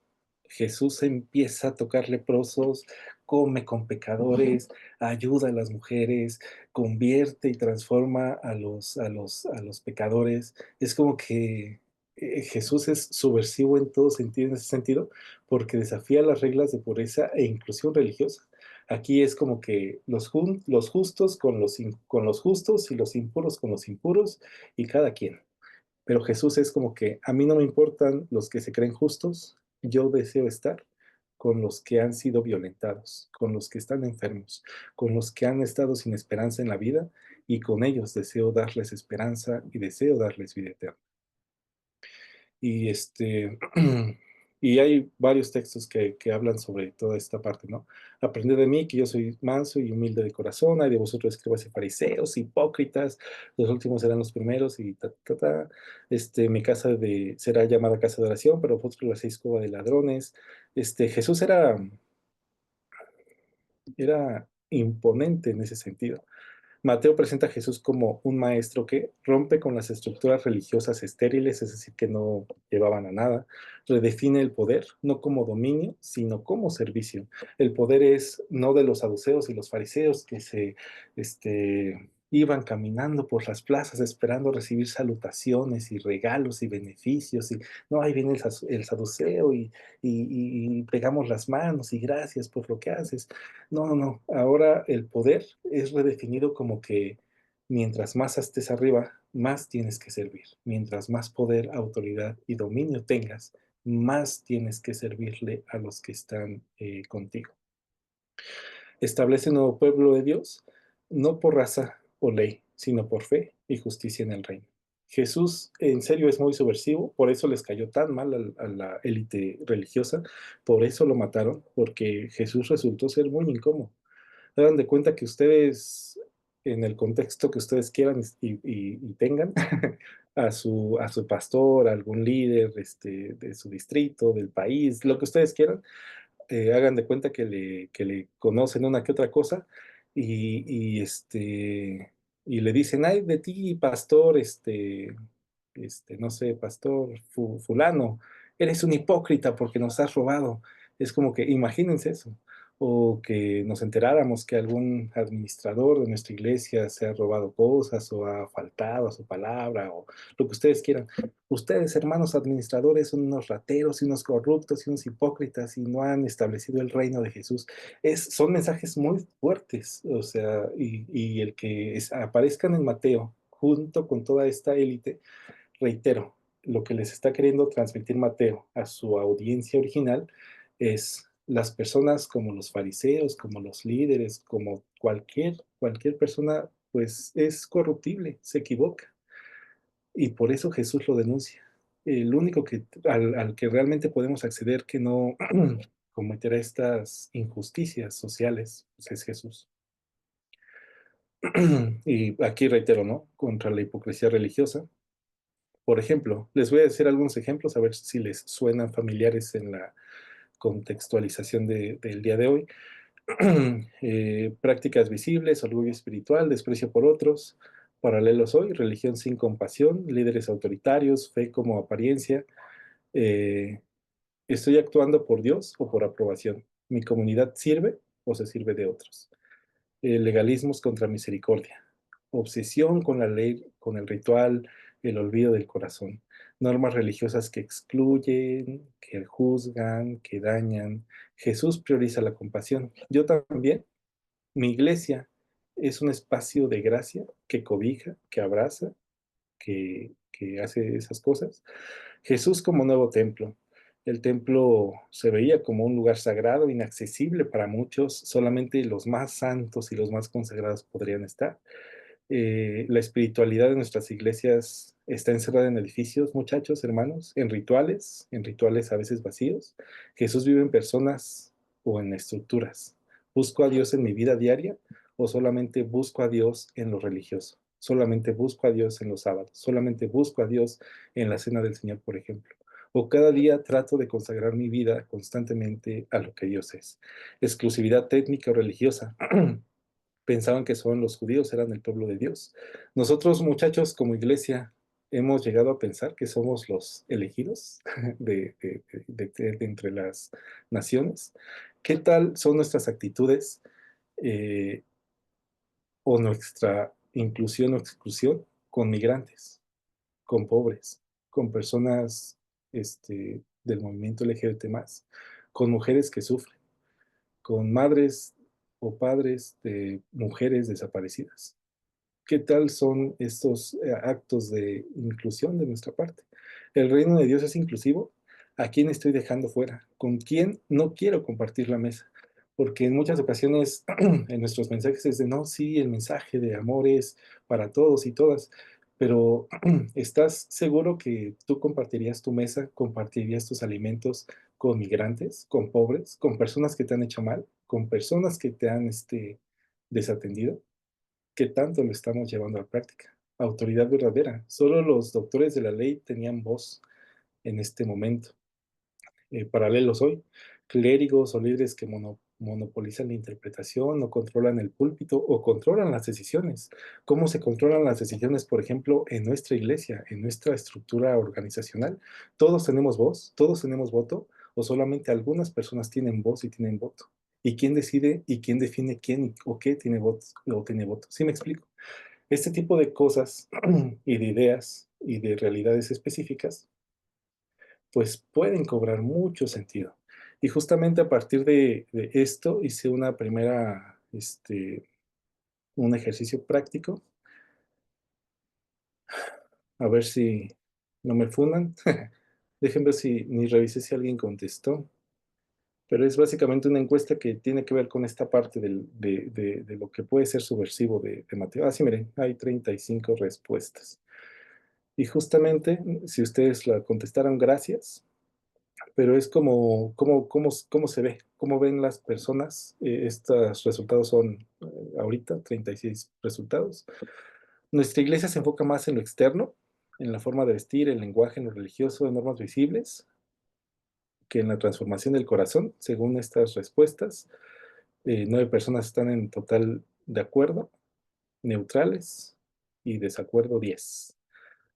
Jesús empieza a tocar leprosos, come con pecadores, ayuda a las mujeres, convierte y transforma a los pecadores. Es como que Jesús es subversivo en todo sentido, en ese sentido, porque desafía las reglas de pureza e inclusión religiosa. Aquí es como que los justos con con los justos y los impuros con los impuros y cada quien. Pero Jesús es como que a mí no me importan los que se creen justos, yo deseo estar con los que han sido violentados, con los que están enfermos, con los que han estado sin esperanza en la vida, y con ellos deseo darles esperanza y deseo darles vida eterna. Y, y hay varios textos que hablan sobre toda esta parte, ¿no? Aprended de mí, que yo soy manso y humilde de corazón, hay de vosotros escribas y fariseos, hipócritas, los últimos serán los primeros, y ta. Mi casa será llamada casa de oración, pero vosotros la hacéis cueva de ladrones. Jesús era imponente en ese sentido. Mateo presenta a Jesús como un maestro que rompe con las estructuras religiosas estériles, es decir, que no llevaban a nada, redefine el poder, no como dominio, sino como servicio. El poder es no de los saduceos y los fariseos que iban caminando por las plazas esperando recibir salutaciones y regalos y beneficios, y no, ahí viene el saduceo y pegamos las manos y gracias por lo que haces. No, no, no. Ahora el poder es redefinido como que mientras más estés arriba, más tienes que servir. Mientras más poder, autoridad y dominio tengas, más tienes que servirle a los que están contigo. Establece un nuevo pueblo de Dios, no por raza o ley, sino por fe y justicia en el reino. Jesús en serio es muy subversivo, por eso les cayó tan mal a la élite religiosa, por eso lo mataron, porque Jesús resultó ser muy incómodo. Hagan de cuenta que ustedes, en el contexto que ustedes quieran y tengan, a su pastor, a algún líder de su distrito, del país, lo que ustedes quieran, hagan de cuenta que le conocen una que otra cosa y le dicen, ay, de ti, pastor, no sé, pastor fulano, eres un hipócrita porque nos has robado. Es como que, imagínense eso. O que nos enteráramos que algún administrador de nuestra iglesia se ha robado cosas o ha faltado a su palabra o lo que ustedes quieran. Ustedes, hermanos administradores, son unos rateros y unos corruptos y unos hipócritas y no han establecido el reino de Jesús. Son mensajes muy fuertes, o sea, y el que aparezcan en Mateo junto con toda esta élite, reitero, lo que les está queriendo transmitir Mateo a su audiencia original es las personas como los fariseos, como los líderes, como cualquier persona, pues es corruptible, se equivoca. Y por eso Jesús lo denuncia. El único al que realmente podemos acceder que no cometerá estas injusticias sociales, pues es Jesús. Y aquí reitero, ¿no? Contra la hipocresía religiosa. Por ejemplo, les voy a decir algunos ejemplos a ver si les suenan familiares en la contextualización del día de hoy. Prácticas visibles, orgullo espiritual, desprecio por otros, paralelos hoy, religión sin compasión, líderes autoritarios, fe como apariencia. eh, ¿Estoy actuando por Dios o por aprobación? ¿Mi comunidad sirve o se sirve de otros? Legalismos contra misericordia, obsesión con la ley, con el ritual, el olvido del corazón, normas religiosas que excluyen, que juzgan, que dañan. Jesús prioriza la compasión. Yo también. Mi iglesia es un espacio de gracia que cobija, que abraza, que hace esas cosas. Jesús como nuevo templo. El templo se veía como un lugar sagrado, inaccesible para muchos, solamente los más santos y los más consagrados podrían estar. La espiritualidad de nuestras iglesias está encerrada en edificios, muchachos, hermanos, en rituales a veces vacíos. Jesús vive en personas o en estructuras. ¿Busco a Dios en mi vida diaria o solamente busco a Dios en lo religioso? Solamente busco a Dios en los sábados, solamente busco a Dios en la cena del Señor, por ejemplo. O cada día trato de consagrar mi vida constantemente a lo que Dios es. Exclusividad técnica o religiosa. Pensaban que solo los judíos eran el pueblo de Dios. Nosotros, muchachos, como iglesia, hemos llegado a pensar que somos los elegidos de entre las naciones. ¿Qué tal son nuestras actitudes eh, o nuestra inclusión o exclusión con migrantes, con pobres, con personas del movimiento LGBT+, con mujeres que sufren, con madres o padres de mujeres desaparecidas? ¿Qué tal son estos actos de inclusión de nuestra parte? ¿El reino de Dios es inclusivo? ¿A quién estoy dejando fuera? ¿Con quién no quiero compartir la mesa? Porque en muchas ocasiones en nuestros mensajes es de no, sí, el mensaje de amor es para todos y todas, pero ¿estás seguro que tú compartirías tu mesa, compartirías tus alimentos con migrantes, con pobres, con personas que te han hecho mal, con personas que te han desatendido? ¿Qué tanto lo estamos llevando a la práctica? Autoridad verdadera. Solo los doctores de la ley tenían voz en este momento. Paralelos hoy, clérigos o líderes que monopolizan la interpretación o controlan el púlpito o controlan las decisiones. ¿Cómo se controlan las decisiones, por ejemplo, en nuestra iglesia, en nuestra estructura organizacional? ¿Todos tenemos voz? ¿Todos tenemos voto? ¿O solamente algunas personas tienen voz y tienen voto? ¿Y quién decide y quién define quién o qué tiene votos o tiene voto? ¿Sí me explico? Este tipo de cosas y de ideas y de realidades específicas pues pueden cobrar mucho sentido. Y justamente a partir de esto hice una primera, un ejercicio práctico, a ver si no me funan. Dejen ver si ni revisé si alguien contestó, pero es básicamente una encuesta que tiene que ver con esta parte de lo que puede ser subversivo de Mateo. Ah, sí, miren, hay 35 respuestas. Y justamente, si ustedes la contestaron, gracias. Pero es cómo se ve, cómo ven las personas. Estos resultados son ahorita 36 resultados. Nuestra iglesia se enfoca más en lo externo, en la forma de vestir, el lenguaje, en lo religioso, en normas visibles, que en la transformación del corazón, según estas respuestas. 9 personas están en total de acuerdo, neutrales y desacuerdo 10.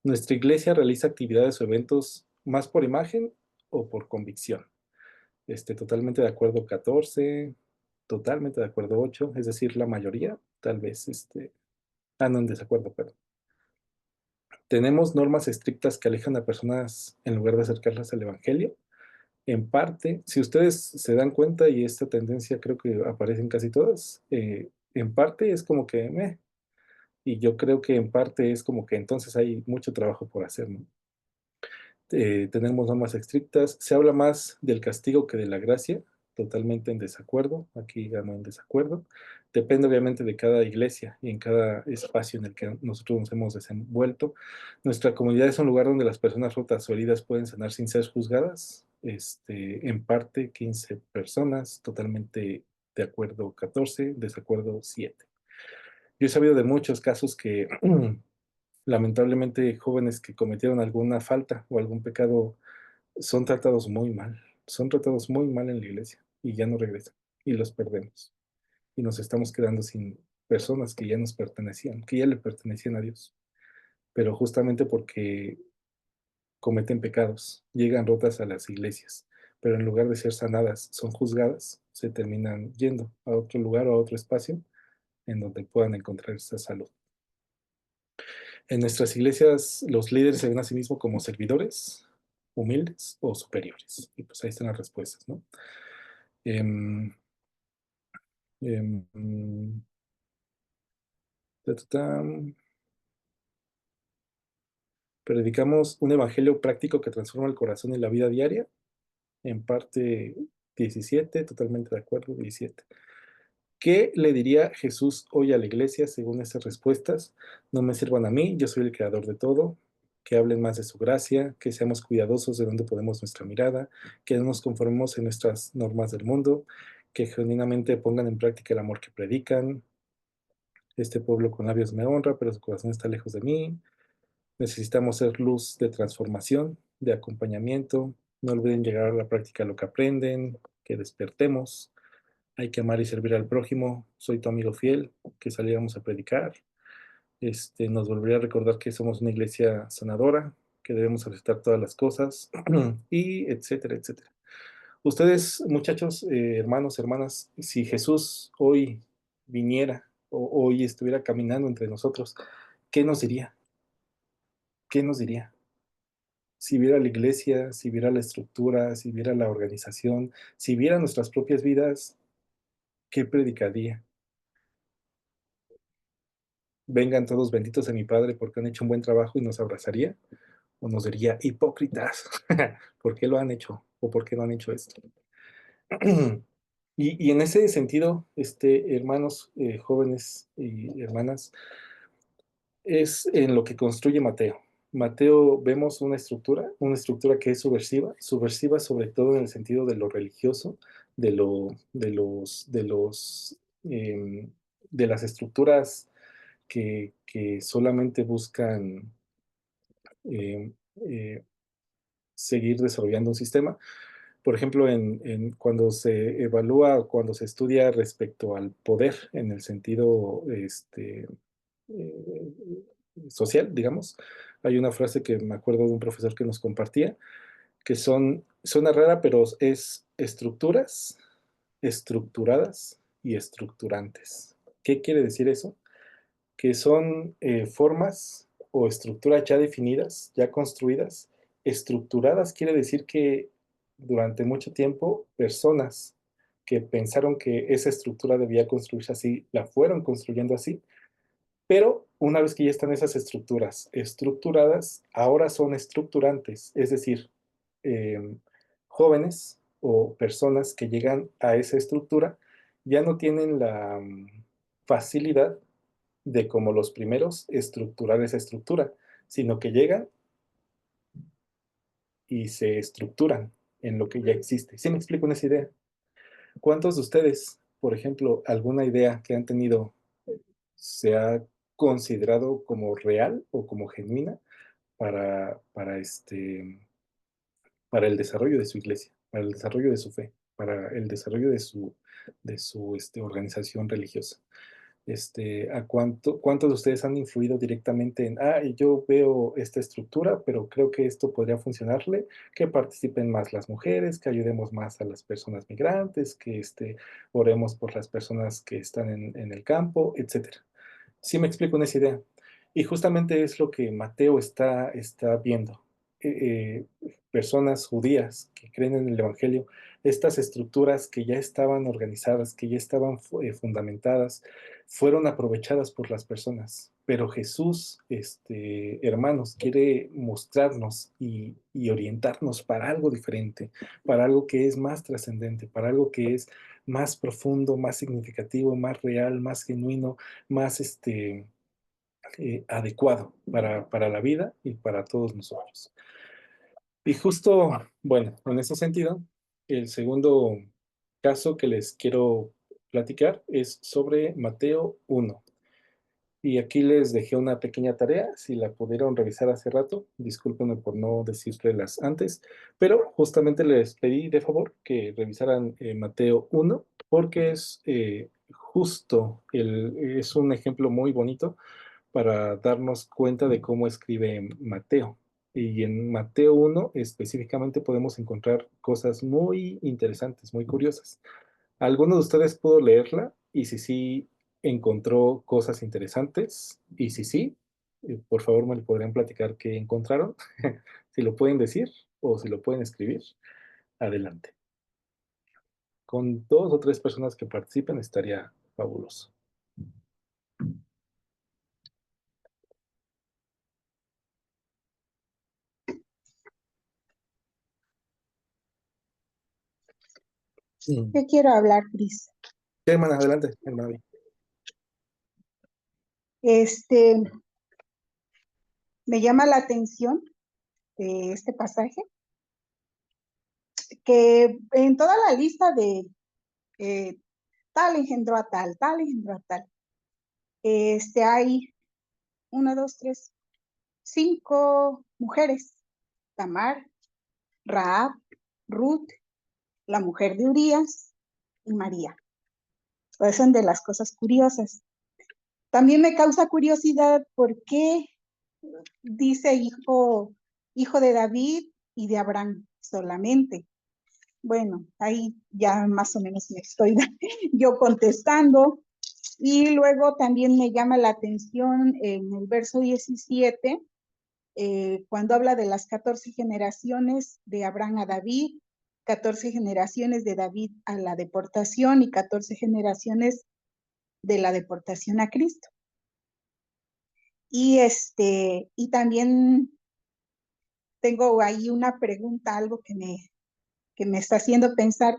Nuestra iglesia realiza actividades o eventos más por imagen o por convicción. Totalmente de acuerdo 14, totalmente de acuerdo 8, es decir, la mayoría, tal vez, no, en desacuerdo, perdón. Tenemos normas estrictas que alejan a personas en lugar de acercarlas al Evangelio. En parte, si ustedes se dan cuenta, y esta tendencia creo que aparece en casi todas, en parte es como que, y yo creo que en parte es como que entonces hay mucho trabajo por hacer, ¿no? Tenemos normas estrictas. Se habla más del castigo que de la gracia, totalmente en desacuerdo. Aquí ganó en desacuerdo. Depende obviamente de cada iglesia y en cada espacio en el que nosotros nos hemos desenvuelto. Nuestra comunidad es un lugar donde las personas rotas o heridas pueden sanar sin ser juzgadas. En parte 15 personas, totalmente de acuerdo 14, desacuerdo 7. Yo he sabido de muchos casos que lamentablemente jóvenes que cometieron alguna falta o algún pecado son tratados muy mal en la iglesia y ya no regresan y los perdemos y nos estamos quedando sin personas que ya nos pertenecían, que ya le pertenecían a Dios, pero justamente porque cometen pecados, llegan rotas a las iglesias, pero en lugar de ser sanadas, son juzgadas, se terminan yendo a otro lugar o a otro espacio en donde puedan encontrar esa salud. En nuestras iglesias, los líderes se ven a sí mismos como servidores, humildes o superiores. Y pues ahí están las respuestas, ¿no? Em, em, ta, ta, ta. Predicamos un evangelio práctico que transforma el corazón y la vida diaria. En parte 17, totalmente de acuerdo, 17. ¿Qué le diría Jesús hoy a la iglesia según estas respuestas? No me sirvan a mí, yo soy el creador de todo. Que hablen más de su gracia, que seamos cuidadosos de dónde ponemos nuestra mirada, que no nos conformemos en nuestras normas del mundo, que genuinamente pongan en práctica el amor que predican. Este pueblo con labios me honra, pero su corazón está lejos de mí. Necesitamos ser luz de transformación, de acompañamiento. No olviden llegar a la práctica lo que aprenden, que despertemos. Hay que amar y servir al prójimo. Soy tu amigo fiel, que saliéramos a predicar. Nos volvería a recordar que somos una iglesia sanadora, que debemos aceptar todas las cosas, y etcétera, etcétera. Ustedes, muchachos, hermanos, hermanas, si Jesús hoy viniera o hoy estuviera caminando entre nosotros, ¿qué nos diría? ¿Qué nos diría? Si viera la iglesia, si viera la estructura, si viera la organización, si viera nuestras propias vidas, ¿qué predicaría? vengan todos benditos de mi Padre porque han hecho un buen trabajo y nos abrazaría, o nos diría, hipócritas, ¿por qué lo han hecho? ¿O por qué no han hecho esto? Y en ese sentido, hermanos, jóvenes y hermanas, es en lo que construye Mateo. Mateo vemos una estructura que es subversiva, subversiva sobre todo en el sentido de lo religioso, de lo, em, de las estructuras que solamente buscan em, eh, seguir desarrollando un sistema. Por ejemplo, cuando se evalúa, cuando se estudia respecto al poder en el sentido eh, social, digamos, hay una frase que me acuerdo de un profesor que nos compartía, que suena rara, pero es estructuras, estructuradas y estructurantes. ¿Qué quiere decir eso? Que son formas o estructuras ya definidas, ya construidas. Estructuradas quiere decir que durante mucho tiempo personas que pensaron que esa estructura debía construirse así, la fueron construyendo así, pero una vez que ya están esas estructuras estructuradas, ahora son estructurantes, es decir, eh, jóvenes o personas que llegan a esa estructura ya no tienen la facilidad de como los primeros estructurar esa estructura, sino que llegan y se estructuran en lo que ya existe. ¿Sí me explico en esa idea? ¿Cuántos de ustedes, por ejemplo, alguna idea que han tenido se ha considerado como real o como genuina para el desarrollo de su iglesia, para el desarrollo de su fe, para el desarrollo de su organización religiosa? ¿Cuántos de ustedes han influido directamente en, yo veo esta estructura, pero creo que esto podría funcionarle, que participen más las mujeres, que ayudemos más a las personas migrantes, que oremos por las personas que están en el campo, etcétera? Sí me explico en esa idea. Y justamente es lo que Mateo está viendo. Personas judías que creen en el Evangelio, estas estructuras que ya estaban organizadas, que ya estaban fundamentadas, fueron aprovechadas por las personas. Pero Jesús, hermanos, quiere mostrarnos y orientarnos para algo diferente, para algo que es más trascendente, para algo que es más profundo, más significativo, más real, más genuino, más adecuado para la vida y para todos nosotros. Y justo, bueno, en ese sentido, el segundo caso que les quiero platicar es sobre Mateo 1. Y aquí les dejé una pequeña tarea, si la pudieron revisar hace rato, discúlpenme por no decírselas antes, pero justamente les pedí de favor que revisaran Mateo 1, porque es un ejemplo muy bonito para darnos cuenta de cómo escribe Mateo. Y en Mateo 1 específicamente podemos encontrar cosas muy interesantes, muy curiosas. ¿Alguno de ustedes pudo leerla? Y si sí, encontró cosas interesantes. Y si sí, por favor me lo podrían platicar qué encontraron. Si lo pueden decir o si lo pueden escribir, adelante. Con dos o tres personas que participen estaría fabuloso. Yo quiero hablar, Cris. Sí, hermana, adelante, hermana. Me llama la atención de este pasaje que en toda la lista de tal engendró a tal engendró a tal, hay 5 mujeres: Tamar, Rahab, Ruth, la mujer de Urías y María. Pues son de las cosas curiosas. También me causa curiosidad por qué dice hijo de David y de Abraham solamente. Bueno, ahí ya más o menos me estoy yo contestando. Y luego también me llama la atención en el verso 17, cuando habla de las 14 generaciones de Abraham a David, 14 generaciones de David a la deportación y 14 generaciones de la deportación a Cristo. Y también tengo ahí una pregunta, algo que me está haciendo pensar,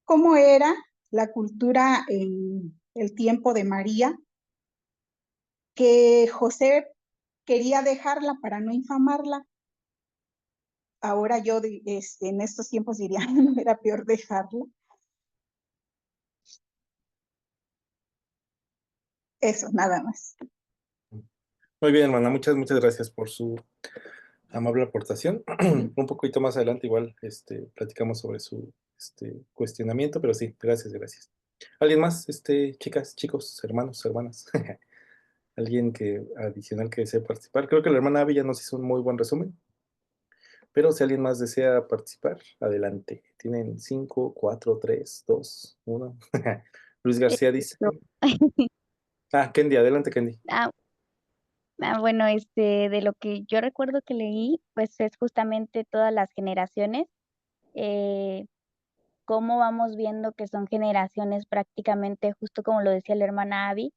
¿cómo era la cultura en el tiempo de María, que José quería dejarla para no infamarla? Ahora yo en estos tiempos diría, no era peor dejarla. Eso, nada más. Muy bien, hermana, muchas gracias por su amable aportación. Un poquito más adelante igual platicamos sobre su cuestionamiento, pero sí, gracias. ¿Alguien más, chicas, chicos, hermanos, hermanas? ¿Alguien adicional que desee participar? Creo que la hermana Abby ya nos hizo un muy buen resumen, pero si alguien más desea participar, adelante. Tienen 5, 4, 3, 2, 1. Luis García dice. No. Kendi, adelante, Kendi. Bueno, de lo que yo recuerdo que leí, pues es justamente todas las generaciones, cómo vamos viendo que son generaciones prácticamente, justo como lo decía la hermana Abby,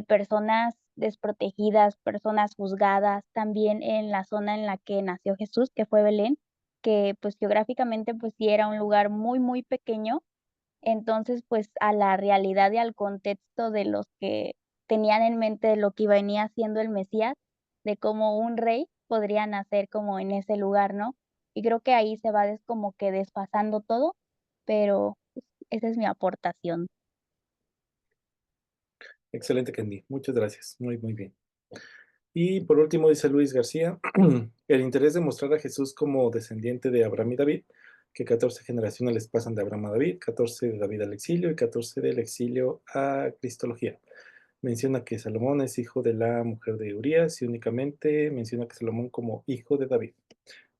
personas desprotegidas, personas juzgadas, también en la zona en la que nació Jesús, que fue Belén, que pues geográficamente pues sí era un lugar muy, muy pequeño. Entonces, pues a la realidad y al contexto de los que tenían en mente de lo que venía siendo el Mesías, de cómo un rey podría nacer como en ese lugar, ¿no? Y creo que ahí se va como que desfasando todo, pero pues, esa es mi aportación. Excelente, Kendi. Muchas gracias. Muy, muy bien. Y por último, dice Luis García, el interés de mostrar a Jesús como descendiente de Abraham y David, que 14 generaciones les pasan de Abraham a David, 14 de David al exilio y 14 del exilio a Cristología. Menciona que Salomón es hijo de la mujer de Urías y únicamente menciona que Salomón como hijo de David.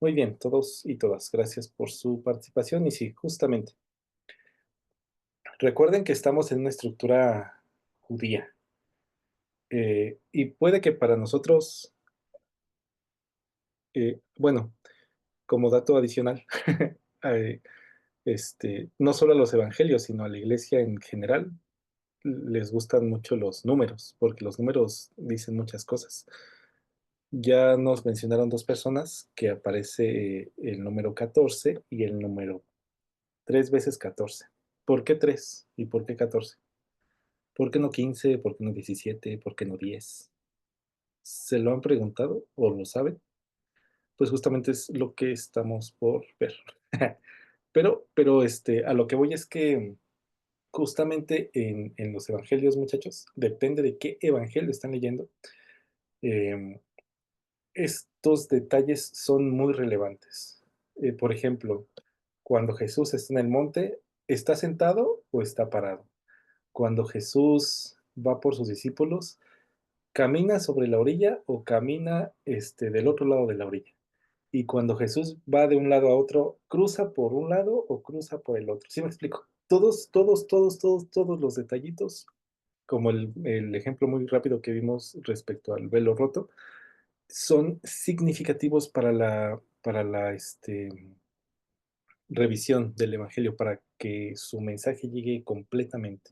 Muy bien, todos y todas, gracias por su participación. Y sí, justamente, recuerden que estamos en una estructura judía. Y puede que para nosotros, bueno, como dato adicional, eh, no solo a los evangelios, sino a la iglesia en general, les gustan mucho los números, porque los números dicen muchas cosas. Ya nos mencionaron dos personas que aparece el número 14 y el número 3 veces 14. ¿Por qué 3 y por qué 14? ¿Por qué no 15? ¿Por qué no 17? ¿Por qué no 10? ¿Se lo han preguntado o lo saben? Pues justamente es lo que estamos por ver. Pero a lo que voy es que justamente en los evangelios, muchachos, depende de qué evangelio están leyendo, eh, estos detalles son muy relevantes. Por ejemplo, cuando Jesús está en el monte, ¿está sentado o está parado? Cuando Jesús va por sus discípulos, ¿camina sobre la orilla o camina del otro lado de la orilla? Y cuando Jesús va de un lado a otro, ¿cruza por un lado o cruza por el otro? ¿Sí me explico? Todos los detallitos, como el ejemplo muy rápido que vimos respecto al velo roto, son significativos para la revisión del Evangelio, para que su mensaje llegue completamente.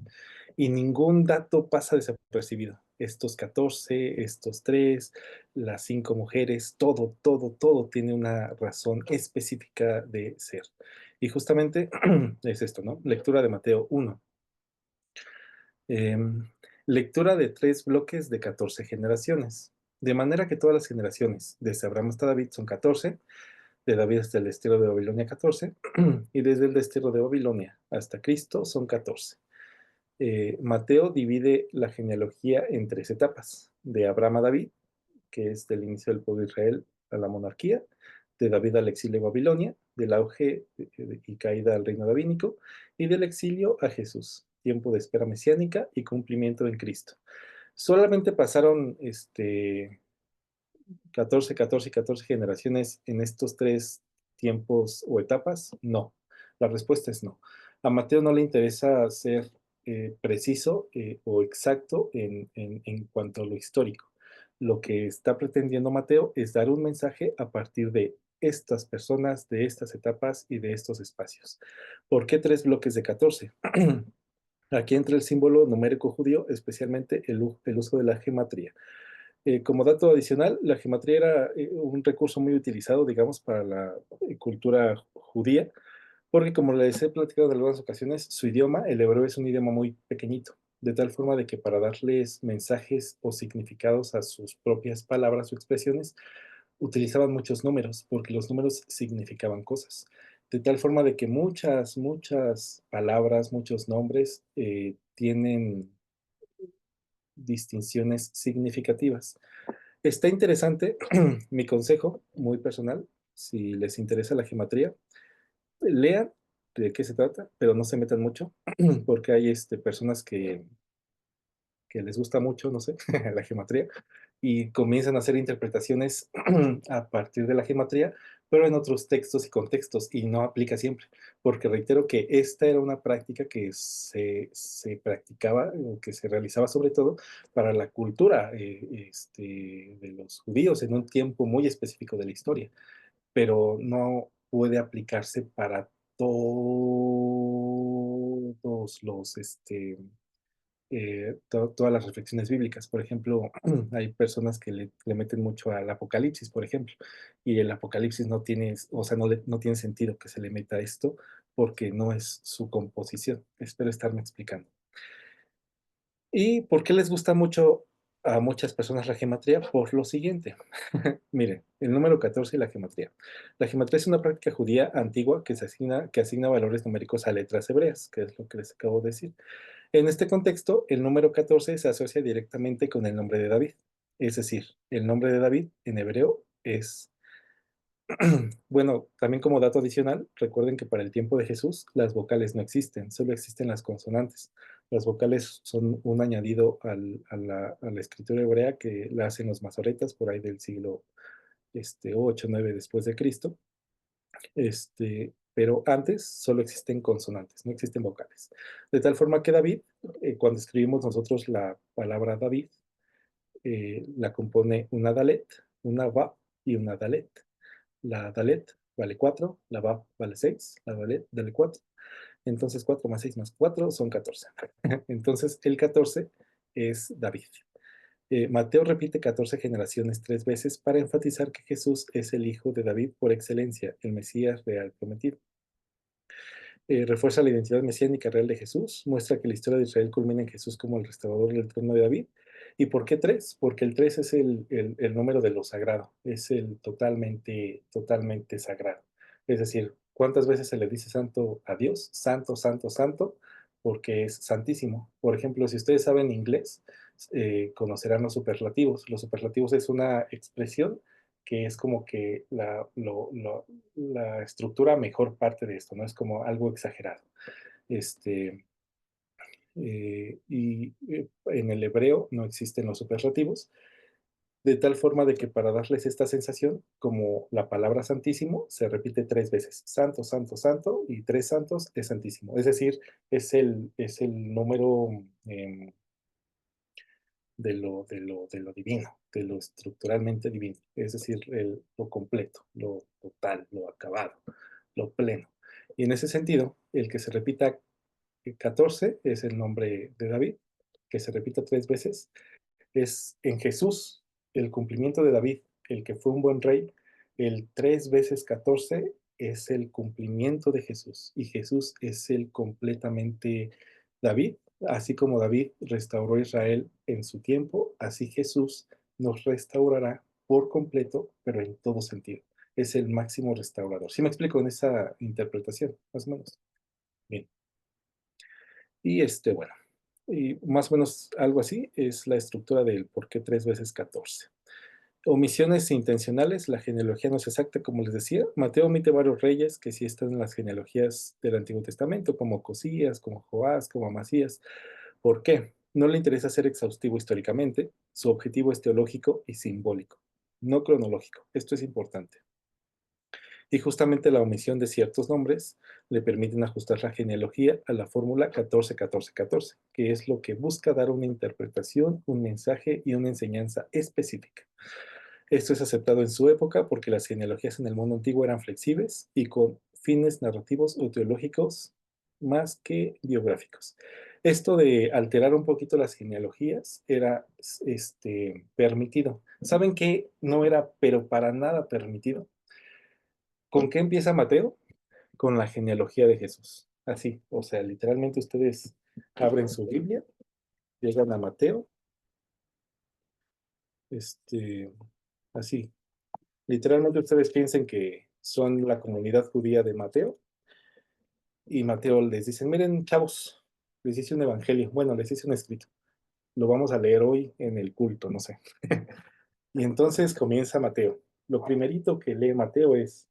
Y ningún dato pasa desapercibido. Estos 14, estos 3, las 5 mujeres, todo tiene una razón específica de ser. Y justamente es esto, ¿no? Lectura de Mateo 1. Lectura de 3 bloques de 14 generaciones. De manera que todas las generaciones, desde Abraham hasta David, son 14, de David hasta el destierro de Babilonia 14, y desde el destierro de Babilonia hasta Cristo son 14. Mateo divide la genealogía en 3 etapas, de Abraham a David, que es del inicio del pueblo de Israel a la monarquía, de David al exilio a Babilonia, del auge y caída al reino davínico, y del exilio a Jesús, tiempo de espera mesiánica y cumplimiento en Cristo. Solamente pasaron 14, 14 y 14 generaciones en estos 3 tiempos o etapas? No. La respuesta es no. A Mateo no le interesa ser preciso o exacto en cuanto a lo histórico. Lo que está pretendiendo Mateo es dar un mensaje a partir de estas personas, de estas etapas y de estos espacios. ¿Por qué 3 bloques de 14? Aquí entra el símbolo numérico judío, especialmente el uso de la gematría. Como dato adicional, la gematría era un recurso muy utilizado, digamos, para la cultura judía, porque como les he platicado en algunas ocasiones, su idioma, el hebreo, es un idioma muy pequeñito, de tal forma de que para darles mensajes o significados a sus propias palabras o expresiones, utilizaban muchos números, porque los números significaban cosas. De tal forma de que muchas palabras, muchos nombres tienen distinciones significativas. Está interesante, mi consejo muy personal, si les interesa la gematría, lean de qué se trata, pero no se metan mucho, porque hay personas que les gusta mucho, no sé, la gematría, y comienzan a hacer interpretaciones a partir de la gematría, pero en otros textos y contextos, y no aplica siempre, porque reitero que esta era una práctica que se practicaba, o que se realizaba sobre todo para la cultura de los judíos en un tiempo muy específico de la historia, pero no puede aplicarse para todos los, todas las reflexiones bíblicas. Por ejemplo, hay personas que le meten mucho al Apocalipsis, por ejemplo, y el Apocalipsis no tiene, o sea, no tiene sentido que se le meta esto porque no es su composición. Espero estarme explicando. ¿Y por qué les gusta mucho a muchas personas la gematría? Por lo siguiente. Miren, el número 14 y la gematría. La gematría es una práctica judía antigua que asigna valores numéricos a letras hebreas, que es lo que les acabo de decir. En este contexto, el número 14 se asocia directamente con el nombre de David. Es decir, el nombre de David en hebreo es, bueno, también como dato adicional, recuerden que para el tiempo de Jesús las vocales no existen, solo existen las consonantes. Las vocales son un añadido a la escritura hebrea que la hacen los masoretas por ahí del siglo 8, 9 después de Cristo. Pero antes solo existen consonantes, no existen vocales. De tal forma que David, cuando escribimos nosotros la palabra David, la compone una Dalet, una Va y una Dalet. La Dalet vale 4, la Va vale 6, la Dalet vale 4. Entonces 4 más 6 más 4 son 14. Entonces el 14 es David. Mateo repite 14 generaciones 3 veces para enfatizar que Jesús es el hijo de David por excelencia, el Mesías real prometido. Refuerza la identidad mesiánica real de Jesús, muestra que la historia de Israel culmina en Jesús como el restaurador del trono de David. ¿Y por qué 3? Porque el 3 es el número de lo sagrado, es el totalmente sagrado. Es decir, ¿cuántas veces se le dice santo a Dios? Santo, santo, santo, porque es santísimo. Por ejemplo, si ustedes saben inglés, conocerán los superlativos. Los superlativos es una expresión que es como que la estructura mejor parte de esto, ¿no? Es como algo exagerado. En el hebreo no existen los superlativos, de tal forma de que para darles esta sensación, como la palabra santísimo se repite 3 veces, santo, santo, santo, y 3 santos es santísimo. Es decir, es el número de lo divino, de lo estructuralmente divino, es decir, lo completo, lo total, lo acabado, lo pleno. Y en ese sentido, el que se repita 14 es el nombre de David, que se repita 3 veces, es en Jesús el cumplimiento de David, el que fue un buen rey, el 3 veces 14 es el cumplimiento de Jesús, y Jesús es el completamente David, así como David restauró a Israel en su tiempo, así Jesús nos restaurará por completo, pero en todo sentido. Es el máximo restaurador. ¿Sí me explico en esa interpretación, más o menos? Bien. Y bueno, y más o menos algo así es la estructura del por qué 3 veces 14. Omisiones intencionales, la genealogía no es exacta, como les decía. Mateo omite varios reyes que sí están en las genealogías del Antiguo Testamento, como Cosías, como Joás, como Amasías. ¿Por qué? No le interesa ser exhaustivo históricamente, su objetivo es teológico y simbólico, no cronológico. Esto es importante. Y justamente la omisión de ciertos nombres le permiten ajustar la genealogía a la fórmula 14-14-14, que es lo que busca dar una interpretación, un mensaje y una enseñanza específica. Esto es aceptado en su época porque las genealogías en el mundo antiguo eran flexibles y con fines narrativos o teológicos más que biográficos. Esto de alterar un poquito las genealogías era permitido. ¿Saben qué? No era, pero para nada permitido. ¿Con qué empieza Mateo? Con la genealogía de Jesús. Así, o sea, literalmente ustedes abren su Biblia, llegan a Mateo, así. Literalmente ustedes piensen que son la comunidad judía de Mateo, y Mateo les dice, miren, chavos, les hice un evangelio, bueno, les hice un escrito, lo vamos a leer hoy en el culto, no sé. Y entonces comienza Mateo. Lo primerito que lee Mateo es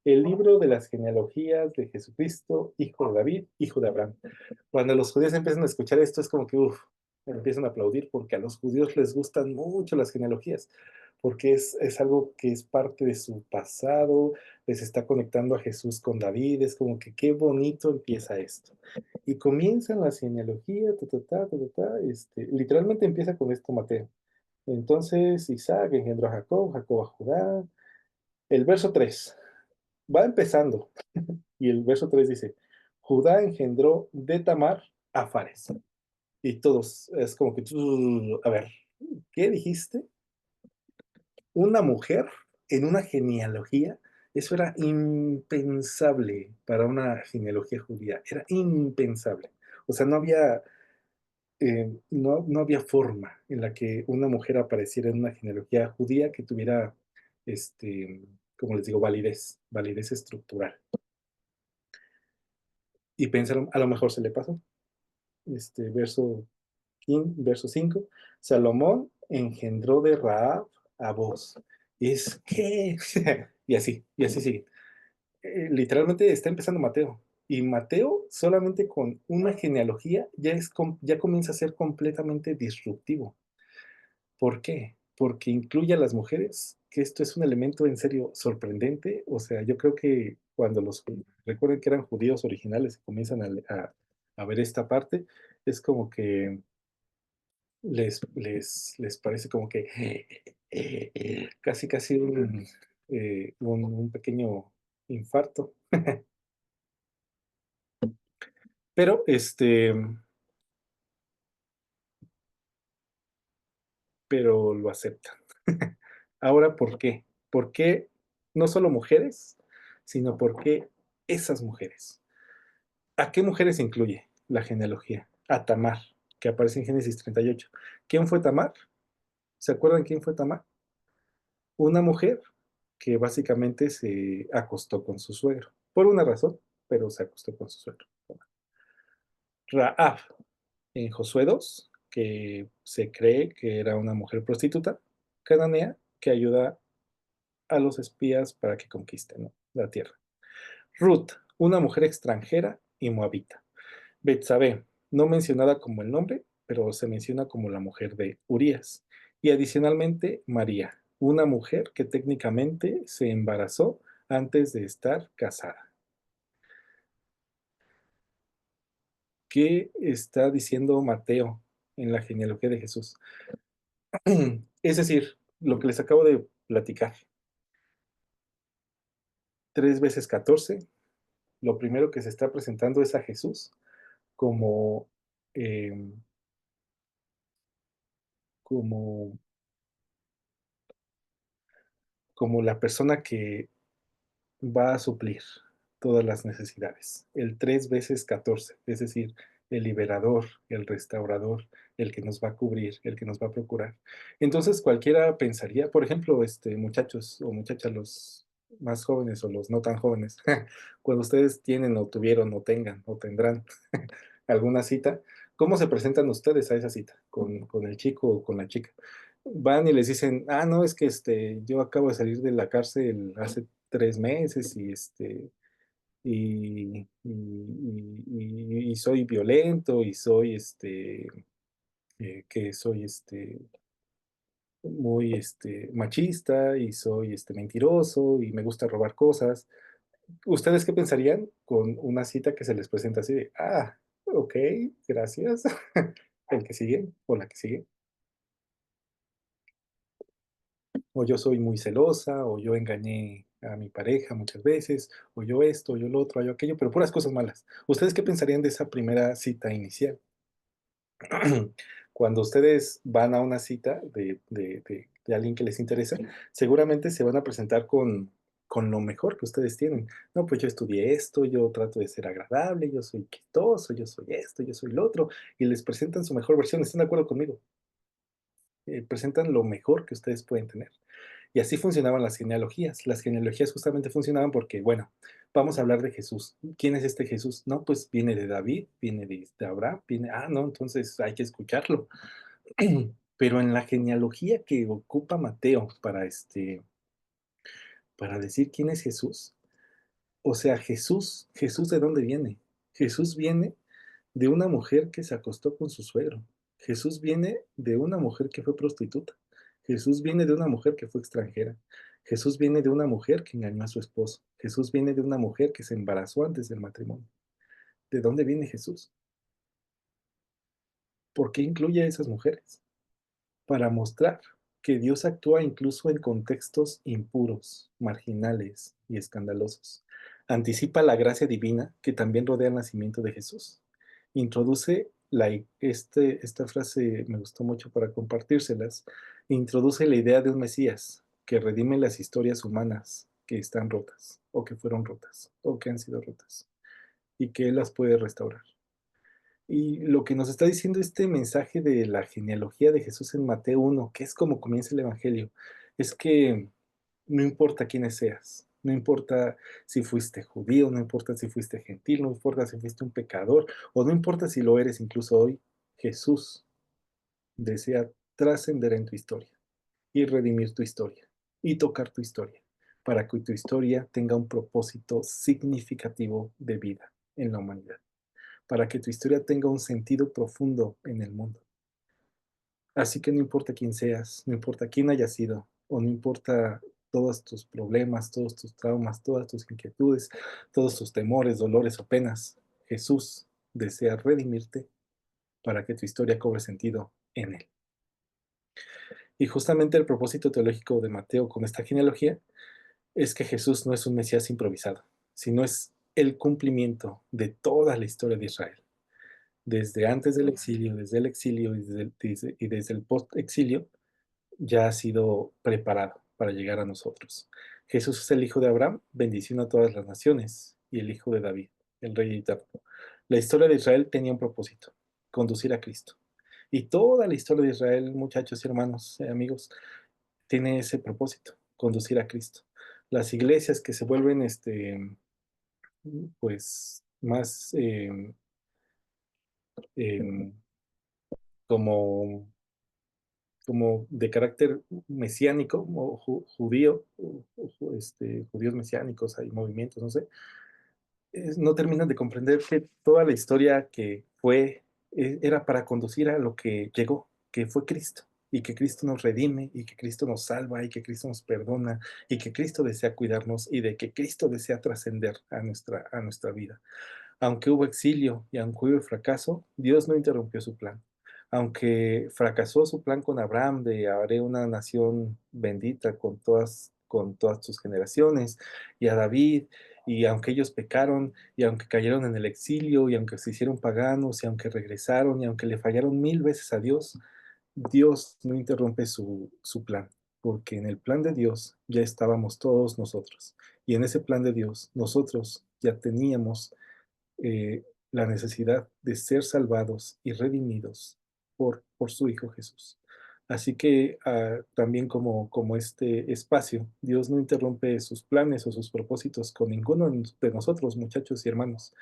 el libro de las genealogías de Jesucristo, hijo de David, hijo de Abraham. Cuando los judíos empiezan a escuchar esto, es como que, empiezan a aplaudir, porque a los judíos les gustan mucho las genealogías, porque es algo que es parte de su pasado, les está conectando a Jesús con David, es como que qué bonito empieza esto. Y comienzan la genealogía, literalmente empieza con esto Mateo. Entonces Isaac engendró a Jacob, Jacob a Judá. El verso 3 va empezando, y el verso 3 dice, Judá engendró de Tamar a Fares. Y todos, es como que, a ver, ¿qué dijiste? Una mujer en una genealogía, eso era impensable para una genealogía judía, era impensable. O sea, no había forma en la que una mujer apareciera en una genealogía judía que tuviera, como les digo, validez estructural. Y pensaron, a lo mejor se le pasó. Verso 5, Salomón engendró de Rahab a Boz. Es que, y así sigue. Literalmente está empezando Mateo. Y Mateo, solamente con una genealogía, ya comienza a ser completamente disruptivo. ¿Por qué? Porque incluye a las mujeres, que esto es un elemento en serio sorprendente. O sea, yo creo que cuando recuerden que eran judíos originales y comienzan a ver esta parte, es como que les parece como que casi un pequeño infarto. Pero pero lo aceptan. Ahora, ¿por qué? ¿Por qué no solo mujeres, sino por qué esas mujeres? ¿A qué mujeres incluye la genealogía? A Tamar, que aparece en Génesis 38. ¿Quién fue Tamar? ¿Se acuerdan quién fue Tamar? Una mujer que básicamente se acostó con su suegro, por una razón, pero se acostó con su suegro. Raab, en Josué 2, que se cree que era una mujer prostituta, cananea, que ayuda a los espías para que conquisten, ¿no?, la tierra. Ruth, una mujer extranjera y moabita. Betsabé, no mencionada como el nombre, pero se menciona como la mujer de Urías. Y adicionalmente, María, una mujer que técnicamente se embarazó antes de estar casada. ¿Qué está diciendo Mateo en la genealogía de Jesús? Es decir, lo que les acabo de platicar. 3 veces 14, lo primero que se está presentando es a Jesús como, eh, como, como la persona que va a suplir todas las necesidades. El 3 veces 14, es decir, el liberador, el restaurador, el que nos va a cubrir, el que nos va a procurar. Entonces cualquiera pensaría, por ejemplo, muchachos o muchachas, los más jóvenes o los no tan jóvenes, cuando ustedes tienen o tuvieron o tengan o tendrán alguna cita, ¿cómo se presentan ustedes a esa cita con el chico o con la chica? Van y les dicen, no, es que yo acabo de salir de la cárcel hace 3 meses y soy violento y soy que soy muy machista y soy mentiroso y me gusta robar cosas. ¿Ustedes qué pensarían con una cita que se les presenta así de, ok, gracias, el que sigue o la que sigue? O yo soy muy celosa, o yo engañé a mi pareja muchas veces, o yo esto, o yo lo otro, o yo aquello, pero puras cosas malas. ¿Ustedes qué pensarían de esa primera cita inicial? Cuando ustedes van a una cita de alguien que les interesa, seguramente se van a presentar con lo mejor que ustedes tienen. No, pues yo estudié esto, yo trato de ser agradable, yo soy chistoso, yo soy esto, yo soy lo otro, y les presentan su mejor versión. ¿Están de acuerdo conmigo? Presentan lo mejor que ustedes pueden tener. Y así funcionaban las genealogías. Las genealogías justamente funcionaban porque, bueno, vamos a hablar de Jesús. ¿Quién es este Jesús? No, pues viene de David, viene de Abraham, no, entonces hay que escucharlo. Pero en la genealogía que ocupa Mateo para decir quién es Jesús, o sea, Jesús ¿de dónde viene? Jesús viene de una mujer que se acostó con su suegro. Jesús viene de una mujer que fue prostituta. Jesús viene de una mujer que fue extranjera. Jesús viene de una mujer que engañó a su esposo. Jesús viene de una mujer que se embarazó antes del matrimonio. ¿De dónde viene Jesús? ¿Por qué incluye a esas mujeres? Para mostrar que Dios actúa incluso en contextos impuros, marginales y escandalosos. Anticipa la gracia divina que también rodea el nacimiento de Jesús. Introduce esta frase me gustó mucho para compartírselas. Introduce la idea de un Mesías que redime las historias humanas que están rotas o que fueron rotas o que han sido rotas y que Él las puede restaurar. Y lo que nos está diciendo este mensaje de la genealogía de Jesús en Mateo 1, que es como comienza el Evangelio, es que no importa quiénes seas, no importa si fuiste judío, no importa si fuiste gentil, no importa si fuiste un pecador, o no importa si lo eres incluso hoy, Jesús desea trascender en tu historia y redimir tu historia y tocar tu historia para que tu historia tenga un propósito significativo de vida en la humanidad, para que tu historia tenga un sentido profundo en el mundo. Así que no importa quién seas, no importa quién hayas sido, o no importa todos tus problemas, todos tus traumas, todas tus inquietudes, todos tus temores, dolores o penas, Jesús desea redimirte para que tu historia cobre sentido en Él. Y justamente el propósito teológico de Mateo con esta genealogía es que Jesús no es un Mesías improvisado, sino es el cumplimiento de toda la historia de Israel. Desde antes del exilio, desde el exilio y desde el post-exilio, ya ha sido preparado para llegar a nosotros. Jesús es el hijo de Abraham, bendición a todas las naciones, y el hijo de David, el rey eterno. La historia de Israel tenía un propósito, conducir a Cristo. Y toda la historia de Israel, muchachos y hermanos, amigos, tiene ese propósito, conducir a Cristo. Las iglesias que se vuelven, pues, más eh, como como de carácter mesiánico o judío, judíos mesiánicos, hay movimientos, no sé, no terminan de comprender que toda la historia que fue era para conducir a lo que llegó, que fue Cristo, y que Cristo nos redime, y que Cristo nos salva, y que Cristo nos perdona, y que Cristo desea cuidarnos, y de que Cristo desea trascender a nuestra vida. Aunque hubo exilio y aunque hubo fracaso, Dios no interrumpió su plan. Aunque fracasó su plan con Abraham de haré una nación bendita con todas tus generaciones, y a David, y aunque ellos pecaron, y aunque cayeron en el exilio, y aunque se hicieron paganos, y aunque regresaron, y aunque le fallaron 1000 veces a Dios, Dios no interrumpe su plan, porque en el plan de Dios ya estábamos todos nosotros. Y en ese plan de Dios, nosotros ya teníamos la necesidad de ser salvados y redimidos por su Hijo Jesús. Así que también como este espacio, Dios no interrumpe sus planes o sus propósitos con ninguno de nosotros, muchachos y hermanos.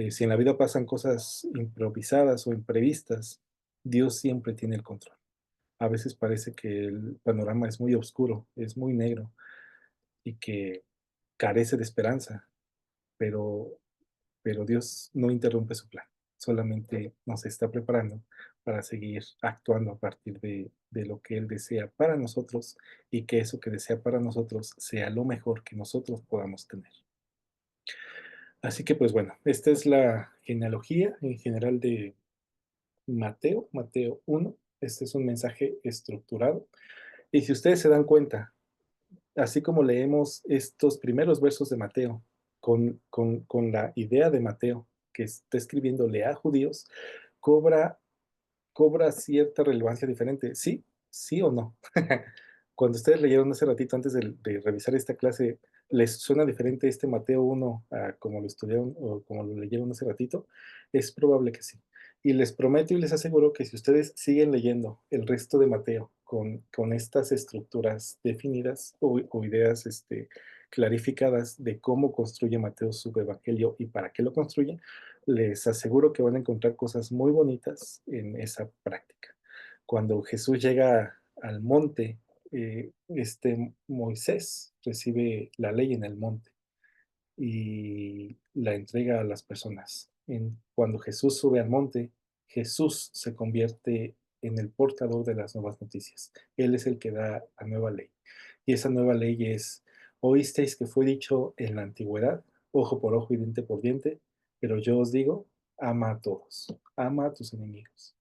Si en la vida pasan cosas improvisadas o imprevistas, Dios siempre tiene el control. A veces parece que el panorama es muy oscuro, es muy negro y que carece de esperanza, pero Dios no interrumpe su plan, solamente nos está preparando para seguir actuando a partir de lo que Él desea para nosotros y que eso que desea para nosotros sea lo mejor que nosotros podamos tener. Así que pues bueno, esta es la genealogía en general de Mateo 1. Este es un mensaje estructurado. Y si ustedes se dan cuenta, así como leemos estos primeros versos de Mateo, con la idea de Mateo, que está escribiéndole a judíos, cobra, cobra cierta relevancia diferente. ¿Sí? ¿Sí o no? Cuando ustedes leyeron hace ratito, antes de revisar esta clase, ¿les suena diferente este Mateo 1 a como lo estudiaron o como lo leyeron hace ratito? Es probable que sí. Y les prometo y les aseguro que si ustedes siguen leyendo el resto de Mateo con estas estructuras definidas o ideas clarificadas de cómo construye Mateo su evangelio y para qué lo construye, les aseguro que van a encontrar cosas muy bonitas en esa práctica. Cuando Jesús llega al monte, Moisés recibe la ley en el monte y la entrega a las personas. Cuando Jesús sube al monte, Jesús se convierte en el portador de las nuevas noticias. Él es el que da la nueva ley. Y esa nueva ley es, oísteis que fue dicho en la antigüedad, ojo por ojo y diente por diente, pero yo os digo, ama a todos, ama a tus enemigos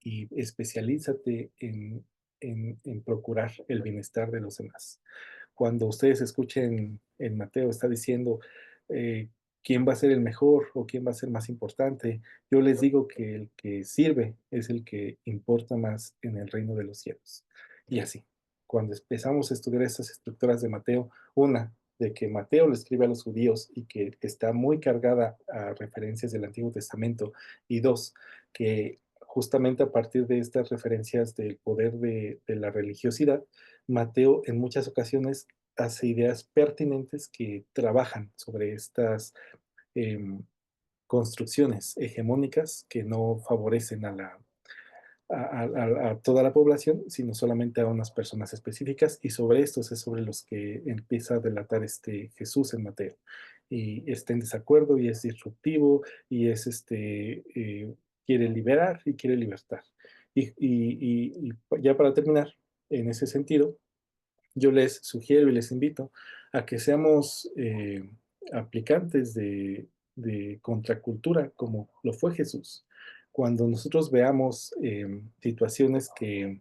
y especialízate en procurar el bienestar de los demás. Cuando ustedes escuchen en Mateo, está diciendo quién va a ser el mejor o quién va a ser más importante, yo les digo que el que sirve es el que importa más en el reino de los cielos. Y así, cuando empezamos a estudiar estas estructuras de Mateo, una, de que Mateo le escribe a los judíos y que está muy cargada a referencias del Antiguo Testamento, y dos, que justamente a partir de estas referencias del poder de la religiosidad, Mateo en muchas ocasiones hace ideas pertinentes que trabajan sobre estas eh, construcciones hegemónicas que no favorecen a toda la población, sino solamente a unas personas específicas, y sobre estos es sobre los que empieza a delatar Jesús en Mateo. Y está en desacuerdo y es disruptivo y quiere liberar y quiere libertar. Y ya para terminar, en ese sentido, yo les sugiero y les invito a que seamos aplicantes de contracultura como lo fue Jesús. Cuando nosotros veamos situaciones que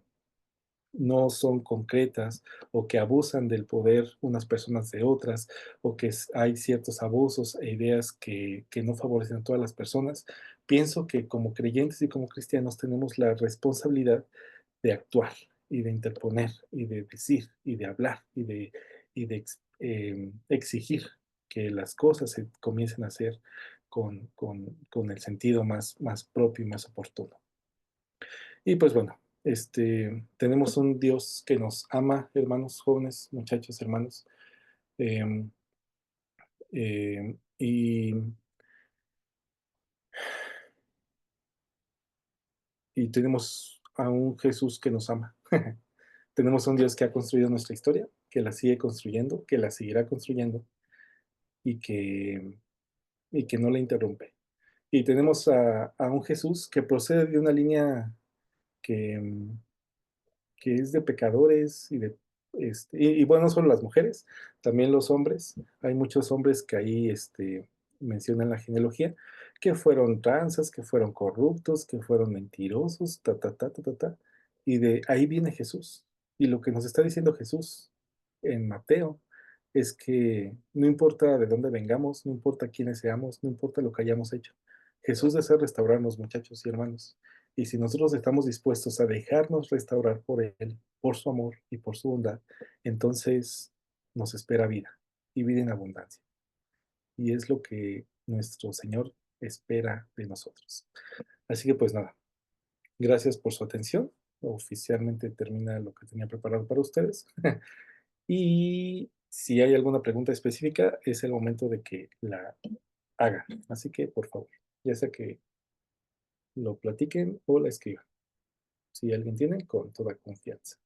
no son concretas o que abusan del poder unas personas de otras o que hay ciertos abusos e ideas que no favorecen a todas las personas, pienso que como creyentes y como cristianos tenemos la responsabilidad de actuar y de interponer y de decir y de hablar y de exigir que las cosas se comiencen a hacer con el sentido más propio y más oportuno. Y pues bueno, tenemos un Dios que nos ama, hermanos, jóvenes, muchachos, hermanos. Eh, eh, y, y tenemos a un Jesús que nos ama. Tenemos a un Dios que ha construido nuestra historia, que la sigue construyendo, que la seguirá construyendo y que no la interrumpe. Y tenemos a un Jesús que procede de una línea que, que es de pecadores y bueno, no solo las mujeres, también los hombres. Hay muchos hombres que ahí mencionan la genealogía, que fueron tranzas, que fueron corruptos, que fueron mentirosos, ta, ta, ta, ta, ta, ta. Y de ahí viene Jesús. Y lo que nos está diciendo Jesús en Mateo es que no importa de dónde vengamos, no importa quiénes seamos, no importa lo que hayamos hecho. Jesús desea restaurarnos, muchachos y hermanos. Y si nosotros estamos dispuestos a dejarnos restaurar por Él, por su amor y por su bondad, entonces nos espera vida y vida en abundancia. Y es lo que nuestro Señor espera de nosotros. Así que pues nada, gracias por su atención. Oficialmente termina lo que tenía preparado para ustedes. Y si hay alguna pregunta específica, es el momento de que la hagan. Así que por favor, ya sea que lo platiquen o la escriban. Si alguien tiene, con toda confianza.